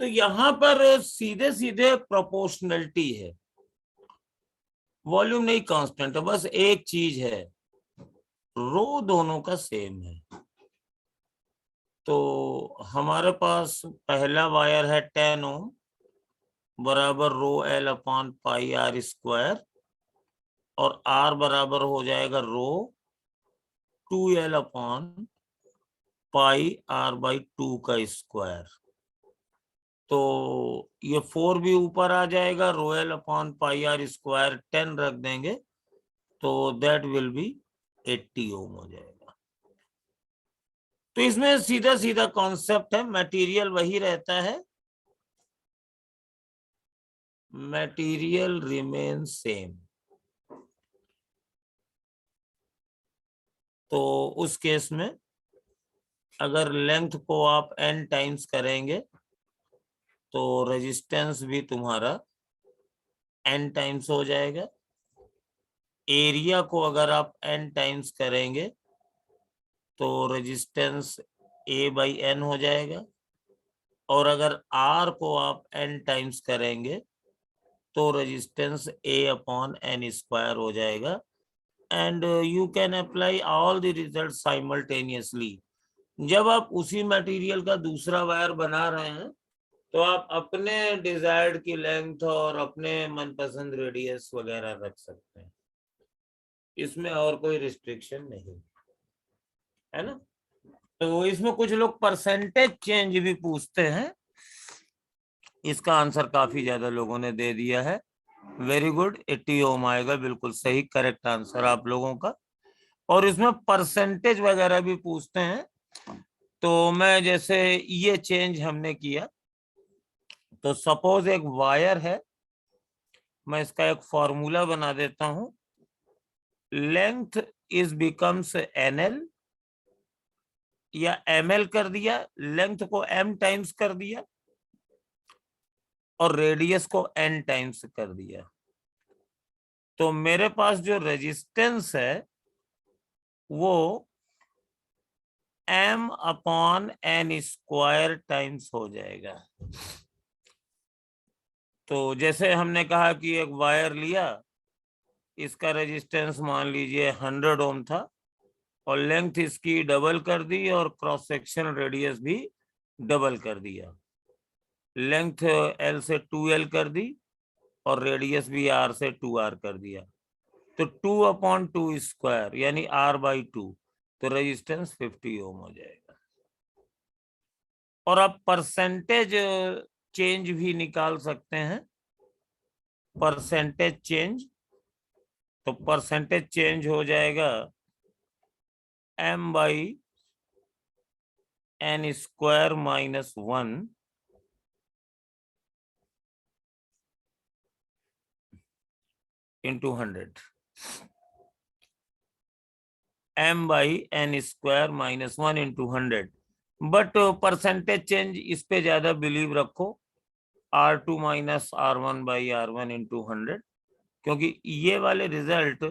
तो यहां पर सीधे सीधे प्रोपोर्शनलिटी है, वॉल्यूम नहीं कांस्टेंट है। बस एक चीज है, रो दोनों का सेम है। तो हमारे पास पहला वायर है 10 ओम बराबर रो L upon pi R square, और R बराबर हो जाएगा रो 2L अपॉन पाई R/2 का स्क्वायर। तो ये 4 भी ऊपर आ जाएगा, रो L upon pi R square 10 रख देंगे तो दैट विल बी 80 ओम हो जाएगा। तो इसमें सीधा सीधा कॉन्सेप्ट है, मटेरियल वही रहता है, मटेरियल रिमेन सेम, तो उस केस में अगर लेंथ को आप n टाइम्स करेंगे तो रेजिस्टेंस भी तुम्हारा n टाइम्स हो जाएगा। एरिया को अगर आप n टाइम्स करेंगे तो रेजिस्टेंस A/n हो जाएगा, और अगर R को आप n टाइम्स करेंगे तो रेजिस्टेंस A/n² हो जाएगा। And you can apply all the result simultaneously. जब आप उसी मटेरियल का दूसरा वायर बना रहे हैं तो आप अपने डिजायर्ड की लेंथ और अपने मनपसंद रेडियस वगैरह रख सकते हैं, इसमें और कोई रिस्ट्रिक्शन नहीं है ना। तो इसमें कुछ लोग परसेंटेज चेंज भी पूछते हैं, इसका आंसर काफी ज्यादा लोगों ने दे दिया है। वेरी गुड, 80 ओम आएगा, बिल्कुल सही करेक्ट आंसर आप लोगों का। और इसमें परसेंटेज वगैरह भी पूछते हैं, तो मैं जैसे ये चेंज हमने किया, तो सपोज एक वायर है, मैं इसका एक फॉर्मूला बना देता हूं। लेंथ इज बिकम्स NL या ML कर दिया, लेंथ को M टाइम्स कर दिया और रेडियस को N टाइम्स कर दिया, तो मेरे पास जो रेजिस्टेंस है वो M/n² टाइम्स हो जाएगा। तो जैसे हमने कहा कि एक वायर लिया, इसका रेजिस्टेंस मान लीजिए 100 ओम था और लेंथ इसकी डबल कर दी और क्रॉस सेक्शन रेडियस भी डबल कर दिया। लेंथ L से 2L कर दी और रेडियस भी R से 2R कर दिया, तो 2/2² यानी R/2, तो रेजिस्टेंस 50 ओम हो जाएगा। और आप परसेंटेज चेंज भी निकाल सकते हैं, परसेंटेज चेंज, तो परसेंटेज चेंज हो जाएगा M/n² -1 into 100, M/n² -1 into 100। But percentage change इस पे ज्यादा बिलीव रखो, R2 - R1/R1 into 100, क्योंकि ये वाले रिजल्ट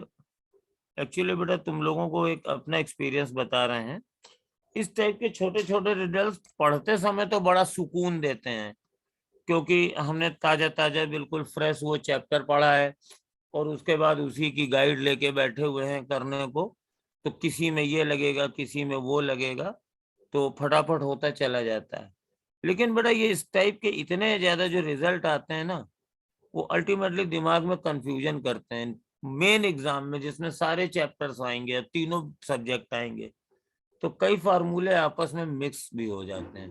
एक्चुअली बेटा तुम लोगों को एक अपना एक्सपीरियंस बता रहे हैं। इस टाइप के छोटे छोटे रिजल्ट पढ़ते समय तो बड़ा सुकून देते हैं, क्योंकि हमने ताजा ताजा बिल्कुल फ्रेश वो चैप्टर पढ़ा है और उसके बाद उसी की गाइड लेके बैठे हुए हैं करने को, तो किसी में ये लगेगा किसी में वो लगेगा, तो फटाफट होता चला जाता है। लेकिन बेटा ये इस टाइप के इतने ज्यादा जो रिजल्ट आते हैं ना, वो अल्टीमेटली दिमाग में कंफ्यूजन करते हैं। मेन एग्जाम में जिसमें सारे चैप्टर्स आएंगे, तीनों सब्जेक्ट आएंगे, तो कई फार्मूले आपस में मिक्स भी हो जाते हैं।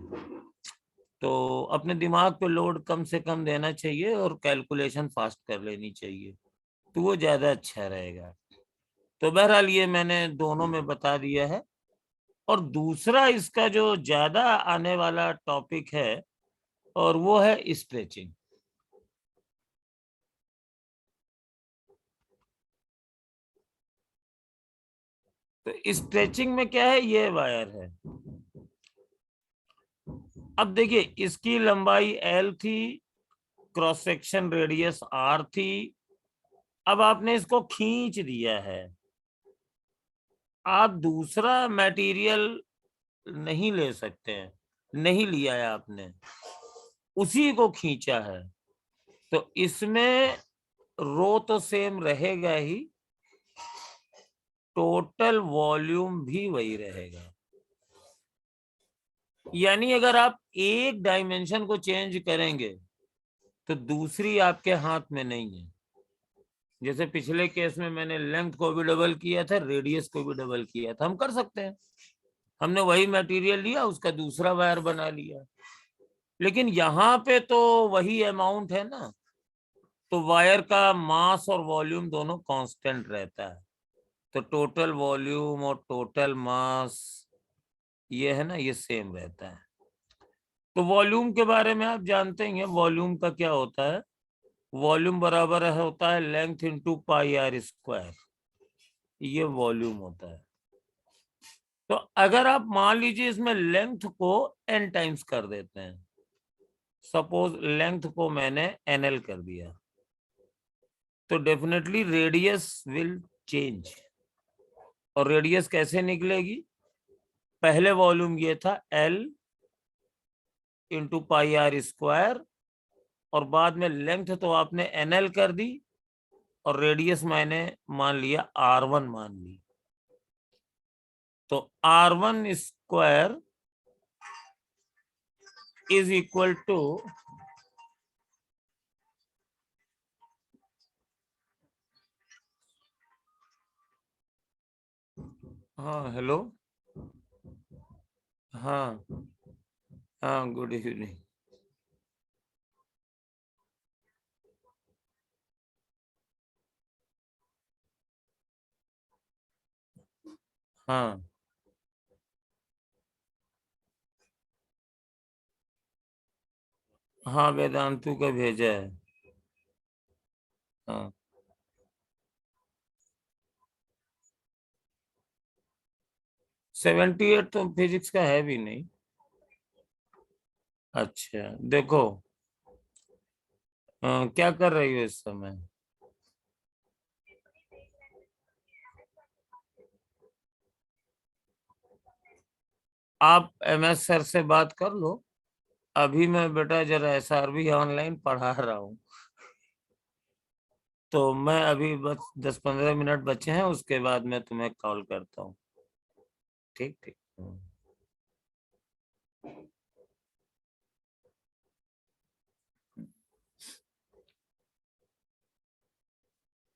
तो अपने दिमाग पे लोड कम से कम देना चाहिए और कैलकुलेशन फास्ट कर लेनी चाहिए, तो वो ज्यादा अच्छा रहेगा। तो बहरहाल ये मैंने दोनों में बता दिया है। और दूसरा इसका जो ज्यादा आने वाला टॉपिक है, और वो है स्ट्रेचिंग। तो स्ट्रेचिंग में क्या है, ये वायर है। अब देखिए इसकी लंबाई L थी, क्रॉस सेक्शन रेडियस R थी। अब आपने इसको खींच दिया है, आप दूसरा मटेरियल नहीं ले सकते हैं, नहीं लिया है आपने, उसी को खींचा है, तो इसमें रो तो सेम रहेगा ही, टोटल वॉल्यूम भी वही रहेगा। यानी अगर आप एक डायमेंशन को चेंज करेंगे तो दूसरी आपके हाथ में नहीं है। जैसे पिछले केस में मैंने लेंथ को भी डबल किया था, रेडियस को भी डबल किया था, हम कर सकते हैं, हमने वही मटेरियल लिया, उसका दूसरा वायर बना लिया। लेकिन यहाँ पे तो वही अमाउंट है ना, तो वायर का मास और वॉल्यूम दोनों कांस्टेंट रहता है, तो टोटल वॉल्यूम और टोटल मास ये है ना, ये सेम रहता है। तो वॉल्यूम के बारे में आप जानते हैं, वॉल्यूम का क्या होता है, वॉल्यूम बराबर है होता है length into pi R square, ये वॉल्यूम होता है। तो अगर आप मान लीजिए इसमें लेंथ को n टाइम्स कर देते हैं, सपोज लेंथ को मैंने nl कर दिया, तो डेफिनेटली रेडियस विल चेंज। और रेडियस कैसे निकलेगी? पहले वॉल्यूम ये था l into pi R square, और बाद में लेंथ तो आपने nl कर दी, और रेडियस मैंने मान लिया r1 मान ली। तो r1 square is equal to, हाँ हेलो, हाँ हाँ गुड इवनिंग। हाँ हाँ वेदांतु का भेजा है। हाँ 78 तो फिजिक्स का है भी नहीं। अच्छा देखो, क्या कर रही हो इस समय? आप MS सर से बात कर लो। अभी मैं बेटा जरा SRB ऑनलाइन पढ़ा रहा हूँ, तो मैं अभी बस 10-15 मिनट बचे हैं, उसके बाद मैं तुम्हें कॉल करता हूँ। ठीक ठीक।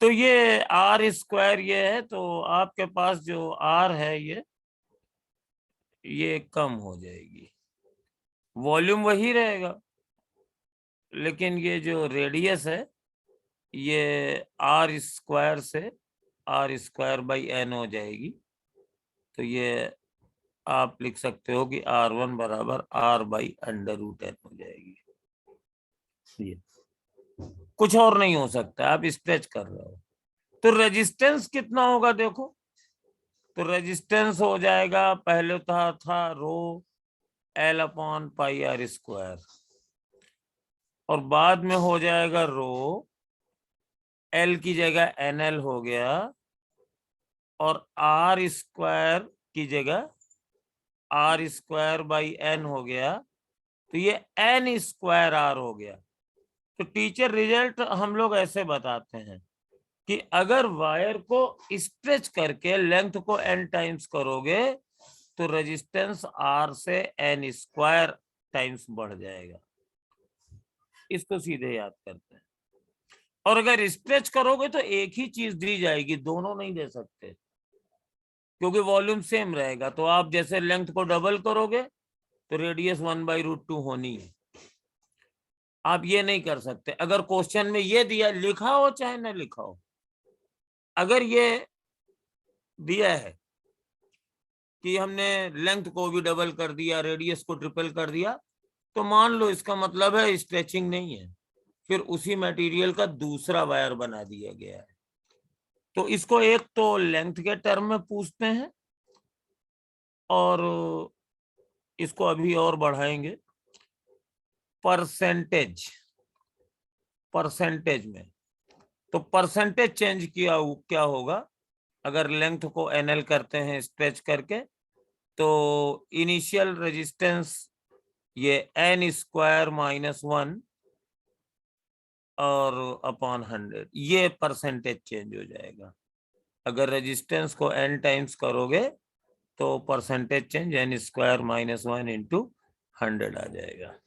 तो ये आर स्क्वायर ये है, तो आपके पास जो आर है ये कम हो जाएगी, वॉल्यूम वही रहेगा, लेकिन ये जो रेडियस है ये आर स्क्वायर से आर स्क्वायर बाई एन हो जाएगी। तो ये आप लिख सकते हो कि R1 बराबर R by under root N हो जाएगी। ये कुछ और नहीं हो सकता, आप स्ट्रेच कर रहे हो। तो रेजिस्टेंस कितना होगा देखो, तो रेजिस्टेंस हो जाएगा, पहले था rho L upon pi R square, और बाद में हो जाएगा रो L की जगह NL हो गया, और R स्क्वायर की जगह R स्क्वायर बाई N हो गया, तो ये N स्क्वायर R हो गया। तो टीचर रिजल्ट हम लोग ऐसे बताते हैं कि अगर वायर को स्ट्रेच करके लेंथ को n टाइम्स करोगे तो रेजिस्टेंस R से n स्क्वायर टाइम्स बढ़ जाएगा। इसको सीधे याद करते हैं। और अगर स्ट्रेच करोगे तो एक ही चीज दी जाएगी, दोनों नहीं दे सकते, क्योंकि वॉल्यूम सेम रहेगा। तो आप जैसे लेंथ को डबल करोगे तो रेडियस 1/√2 होनी है। आप ये नहीं कर सकते। अगर क्वेश्चन में ये दिया लिखा हो चाहे ना लिखा हो, अगर ये दिया है कि हमने लेंथ को भी डबल कर दिया, रेडियस को ट्रिपल कर दिया, तो मान लो इसका मतलब है स्ट्रेचिंग नहीं है, फिर उसी मटेरियल का दूसरा वायर बना दिया गया है। तो इसको एक तो लेंथ के टर्म में पूछते हैं, और इसको अभी और बढ़ाएंगे परसेंटेज, परसेंटेज में। तो परसेंटेज चेंज किया क्या होगा, अगर लेंथ को NL करते हैं स्ट्रेच करके, तो इनिशियल रेजिस्टेंस ये N स्क्वायर -1 और अपॉन 100, ये परसेंटेज चेंज हो जाएगा। अगर रेजिस्टेंस को n टाइम्स करोगे तो percentage change N square -1 into 100 आ जाएगा।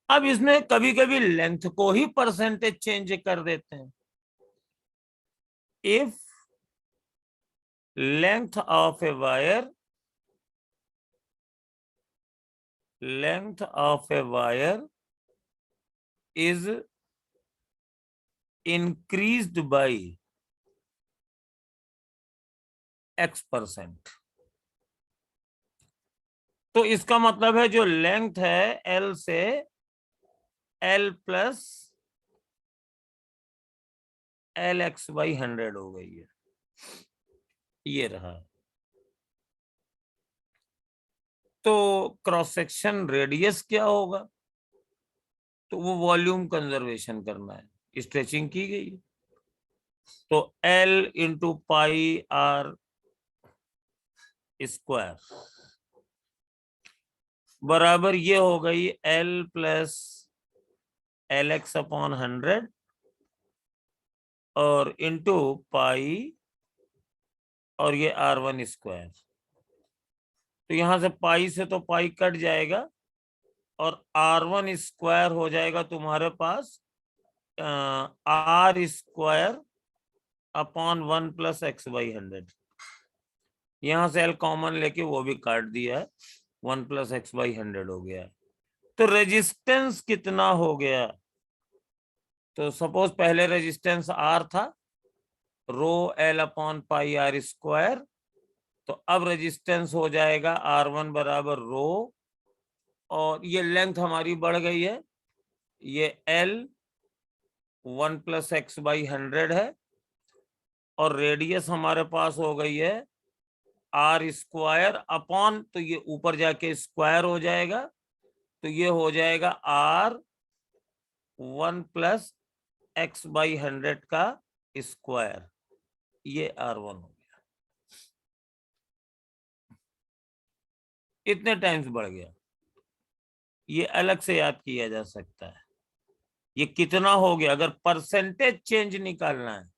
अब इसमें कभी कभी लेंथ को ही परसेंटेज चेंज कर देते हैं। If length of a wire, length of a wire is increased by X%, तो इसका मतलब है जो लेंथ है L से L+ एल एक्स बाई 100 हो गई है, ये रहा। तो क्रॉस सेक्शन रेडियस क्या होगा? तो वो वॉल्यूम कंजर्वेशन करना है, स्ट्रेचिंग की गई है। तो L into pi R square बराबर ये हो गई L plus L x upon 100 और इंटू पाई और ये R1 स्क्वायर। तो यहां से पाई से तो पाई कट जाएगा और R1 स्क्वायर हो जाएगा तुम्हारे पास R square upon 1 plus x by 100। यहां से एल कॉमन लेके वो भी काट दिया है, 1 प्लस एक्स बाई 100 हो गया। तो रेजिस्टेंस कितना हो गया? तो सपोज पहले रेजिस्टेंस R था, rho L upon pi R square. तो अब रेजिस्टेंस हो जाएगा R1 बराबर रो, और ये लेंथ हमारी बढ़ गई है, ये L 1 प्लस एक्स बाई 100 है, और रेडियस हमारे पास हो गई है R स्क्वायर अपॉन, तो ये ऊपर जाके स्क्वायर हो जाएगा, तो ये हो जाएगा R 1 प्लस एक्स बाई 100 का स्क्वायर, ये R1 हो गया। इतने टाइम्स बढ़ गया, ये अलग से याद किया जा सकता है। ये कितना हो गया? अगर परसेंटेज चेंज निकालना है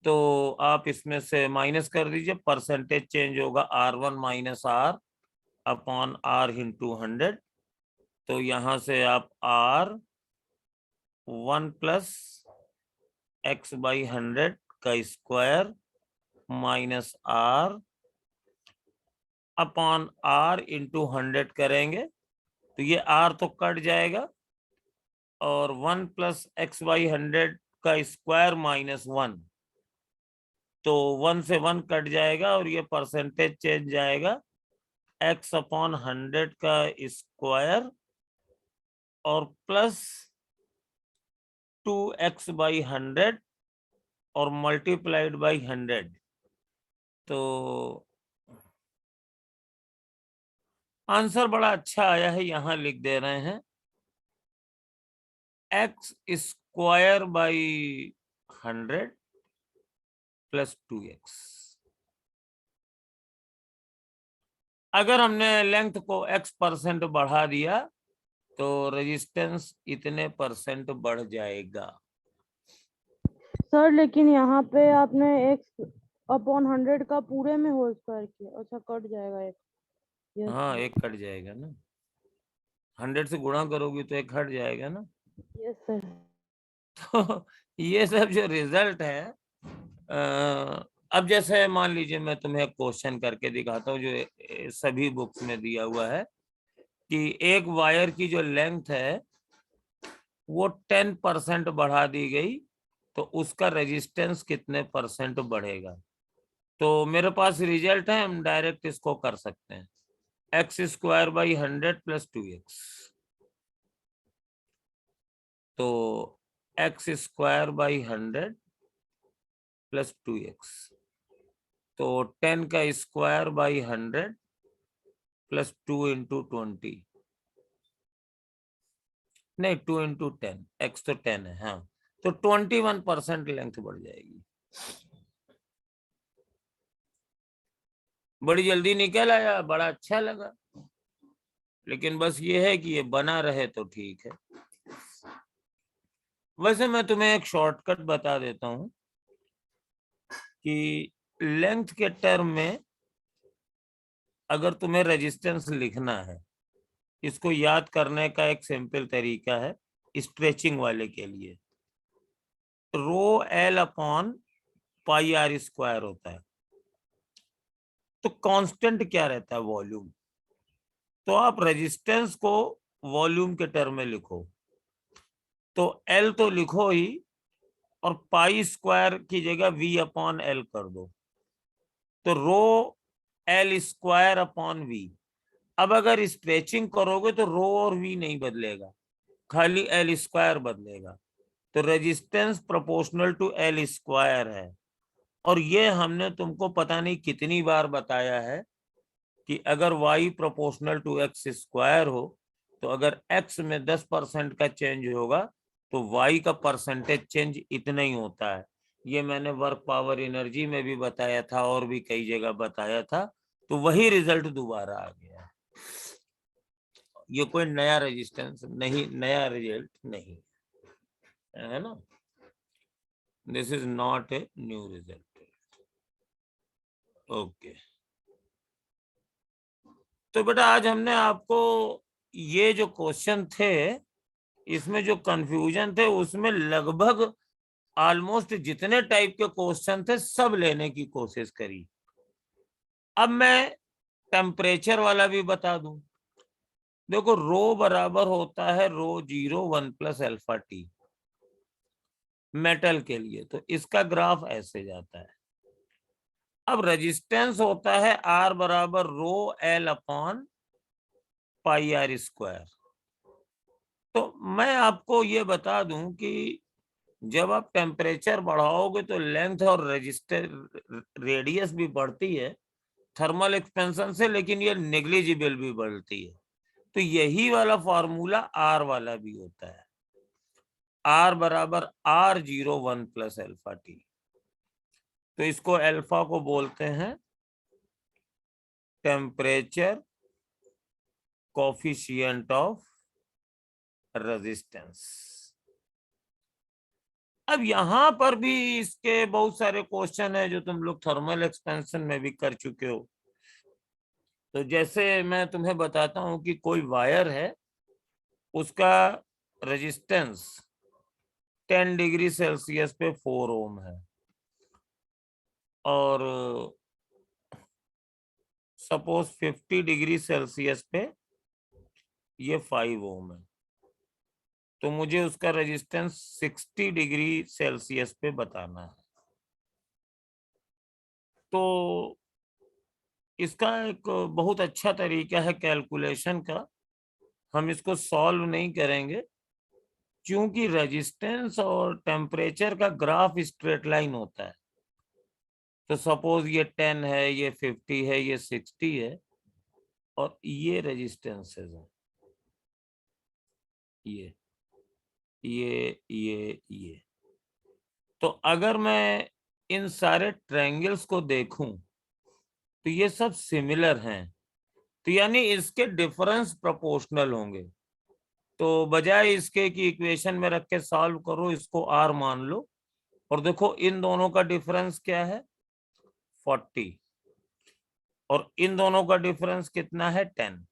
तो आप इसमें से माइनस कर दीजिए, परसेंटेज चेंज होगा R1 minus R upon R into 100। तो यहां से आप R 1 प्लस एक्स बाई 100 का square minus R upon R into 100 करेंगे, तो ये R तो कट जाएगा, और 1 प्लस एक्स बाई 100 का स्क्वायर माइनस 1, तो 1 से 1 कट जाएगा और ये परसेंटेज चेंज जाएगा x अपॉन 100 का स्क्वायर और प्लस 2x बाई 100 और मल्टीप्लाइड बाई 100। तो आंसर बड़ा अच्छा आया है, यहां लिख दे रहे हैं x square by 100 plus 2x। अगर हमने लेंथ को x% बढ़ा दिया तो रेजिस्टेंस इतने % बढ़ जाएगा। सर लेकिन यहाँ पे आपने x अपॉन 100 का पूरे में होल स्क्वायर किया, अच्छा कट जाएगा एक। यस हाँ, एक कट जाएगा ना, 100 से गुणा करोगी तो एक हट जाएगा ना। Yes sir. तो ये सब जो रिजल्ट है, अब जैसे मान लीजिए मैं तुम्हें क्वेश्चन करके दिखाता हूँ जो सभी बुक्स में दिया हुआ है कि एक वायर की जो लेंथ है वो 10% बढ़ा दी गई, तो उसका रेजिस्टेंस कितने % बढ़ेगा। तो मेरे पास रिजल्ट है, हम डायरेक्ट इसको कर सकते हैं, x square by 100 plus 2x। तो x square by 100 plus 2x, तो 10 का स्क्वायर बाई 100 प्लस 2 इंटू 20, नहीं 2 इंटू 10, एक्स तो 10 है, हाँ, तो 21% लेंथ बढ़ जाएगी। बड़ी जल्दी निकल आया, बड़ा अच्छा लगा, लेकिन बस ये है कि ये बना रहे तो ठीक है। वैसे मैं तुम्हें एक शॉर्टकट बता देता हूं कि लेंथ के टर्म में अगर तुम्हें रेजिस्टेंस लिखना है, इसको याद करने का एक सिंपल तरीका है स्ट्रेचिंग वाले के लिए, rho L upon pi R square होता है। तो कांस्टेंट क्या रहता है? वॉल्यूम। तो आप रेजिस्टेंस को वॉल्यूम के टर्म में लिखो, तो एल तो लिखो ही, और पाई स्क्वायर की जगह वी अपॉन एल कर दो, तो rho L square upon V. अब अगर स्ट्रेचिंग करोगे तो रो और वी नहीं बदलेगा, खाली एल स्क्वायर बदलेगा। तो resistance proportional to L square है। और ये हमने तुमको पता नहीं कितनी बार बताया है कि अगर y proportional to x square हो तो अगर x में 10% का चेंज होगा तो y का परसेंटेज चेंज इतना ही होता है। ये मैंने वर्क पावर एनर्जी में भी बताया था और भी कई जगह बताया था, तो वही रिजल्ट दोबारा आ गया। ये कोई नया रेजिस्टेंस नहीं, नया रिजल्ट नहीं है ना। This is not a new result. Okay, तो बेटा आज हमने आपको ये जो क्वेश्चन थे इसमें जो कंफ्यूजन थे उसमें लगभग ऑलमोस्ट जितने टाइप के क्वेश्चन थे सब लेने की कोशिश करी। अब मैं टेम्परेचर वाला भी बता दूं। देखो रो बराबर होता है रो 0 1 प्लस अल्फा टी मेटल के लिए, तो इसका ग्राफ ऐसे जाता है। अब रेजिस्टेंस होता है आर बराबर rho L upon pi R square. तो मैं आपको ये बता दूं कि जब आप टेम्परेचर बढ़ाओगे तो लेंथ और रेजिस्टर रेडियस भी बढ़ती है थर्मल एक्सपेंशन से, लेकिन ये नेग्लिजिबल भी बढ़ती है। तो यही वाला फॉर्मूला आर वाला भी होता है, आर बराबर आर 0 1 प्लस अल्फा टी। तो इसको अल्फा को बोलते हैं टेम्परेचर कोफिशिएंट ऑफ रेजिस्टेंस। अब यहां पर भी इसके बहुत सारे क्वेश्चन है जो तुम लोग थर्मल एक्सपेंशन में भी कर चुके हो। तो जैसे मैं तुम्हें बताता हूं कि कोई वायर है, उसका रेजिस्टेंस 10 डिग्री सेल्सियस पे 4 ओम है और सपोज 50 डिग्री सेल्सियस पे ये 5 ओम है, तो मुझे उसका रेजिस्टेंस 60 डिग्री सेल्सियस पे बताना है। तो इसका एक बहुत अच्छा तरीका है कैलकुलेशन का, हम इसको सॉल्व नहीं करेंगे क्योंकि रेजिस्टेंस और टेम्परेचर का ग्राफ स्ट्रेट लाइन होता है। तो सपोज ये 10 है, ये 50 है, ये 60 है और ये रेजिस्टेंसेस है, ये। तो अगर मैं इन सारे ट्रायंगल्स को देखूं तो ये सब सिमिलर हैं, तो यानी इसके डिफरेंस प्रोपोर्शनल होंगे। तो बजाय इसके कि इक्वेशन में रख के सॉल्व करो, इसको आर मान लो और देखो इन दोनों का डिफरेंस क्या है 40 और इन दोनों का डिफरेंस कितना है 10,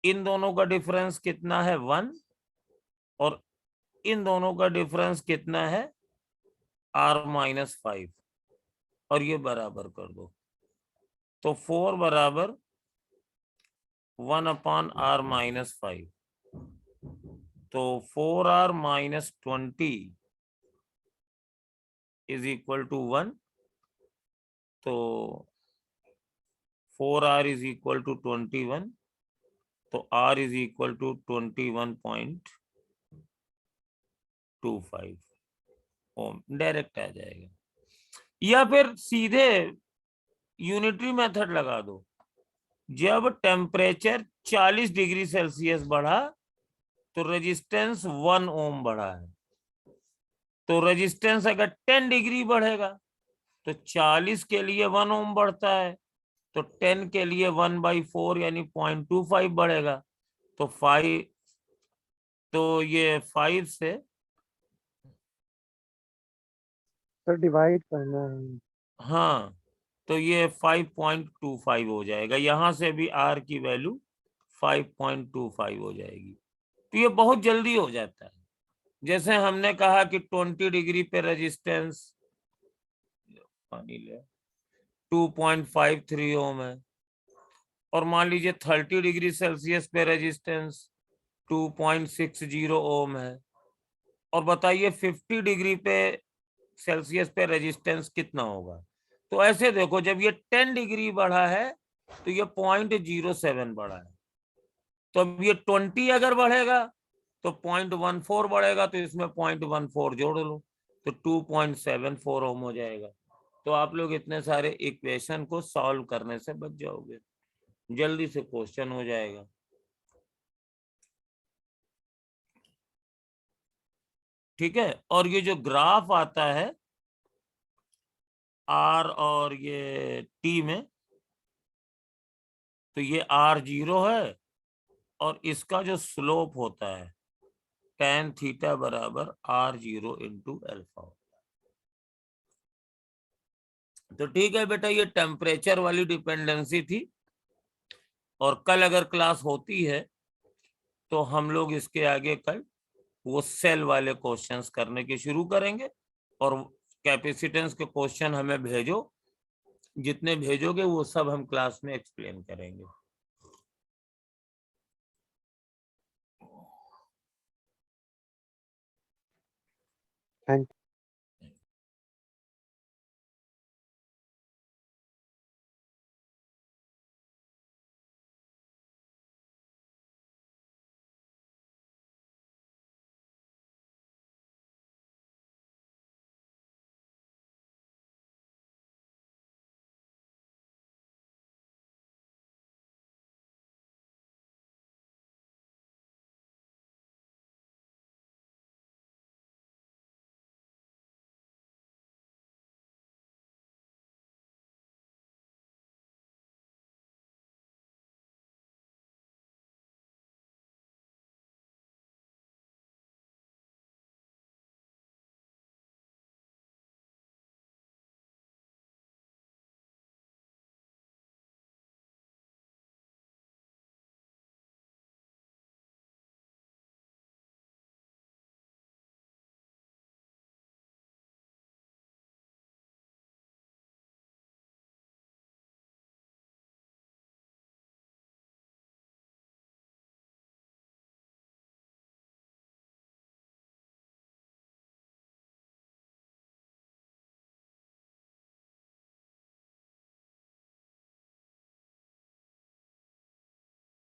इन दोनों का डिफरेंस कितना है 1 और इन दोनों का डिफरेंस कितना है r-5 और ये बराबर कर दो। तो 4 बराबर 1 अपॉन r-5, तो 4r-20 इज इक्वल टू 1। तो 4r इज इक्वल टू 21, तो r is equal to 21.25 ohm direct आ जाएगा। या फिर सीधे यूनिटरी मेथड लगा दो, जब टेम्परेचर 40 डिग्री सेल्सियस बढ़ा तो रेजिस्टेंस 1 ओम बढ़ा है। तो रेजिस्टेंस अगर 10 डिग्री बढ़ेगा तो 40 के लिए 1 ओम बढ़ता है, तो 10 के लिए 1/4 यानी 0.25 बढ़ेगा। तो 5, तो ये 5 से सर डिवाइड करना है। हाँ, तो ये 5.25 हो जाएगा। यहां से भी आर की वैल्यू 5.25 हो जाएगी। तो ये बहुत जल्दी हो जाता है। जैसे हमने कहा कि 20 डिग्री पे रेजिस्टेंस 2.53 ओम है और मान लीजिए 30 डिग्री सेल्सियस पे रेजिस्टेंस 2.60 ओम है और बताइए 50 डिग्री पे सेल्सियस पे रेजिस्टेंस कितना होगा। तो ऐसे देखो, जब ये 10 डिग्री बढ़ा है तो ये 0.07 बढ़ा है। तो अब ये 20 अगर बढ़ेगा तो 0.14 बढ़ेगा तो इसमें 0.14 जोड़ लो तो 2.74 ओम हो जाएगा। तो आप लोग इतने सारे इक्वेशन को सॉल्व करने से बच जाओगे, जल्दी से क्वेश्चन हो जाएगा। ठीक है, और ये जो ग्राफ आता है आर और ये टी में, तो ये R0 है और इसका जो स्लोप होता है tan थीटा बराबर R0 इंटू अल्फा। तो ठीक है बेटा, ये टेम्परेचर वाली डिपेंडेंसी थी, और कल अगर क्लास होती है तो हम लोग इसके आगे कल वो सेल वाले क्वेश्चंस करने के शुरू करेंगे, और कैपेसिटेंस के क्वेश्चन हमें भेजो, जितने भेजोगे वो सब हम क्लास में एक्सप्लेन करेंगे। थैंक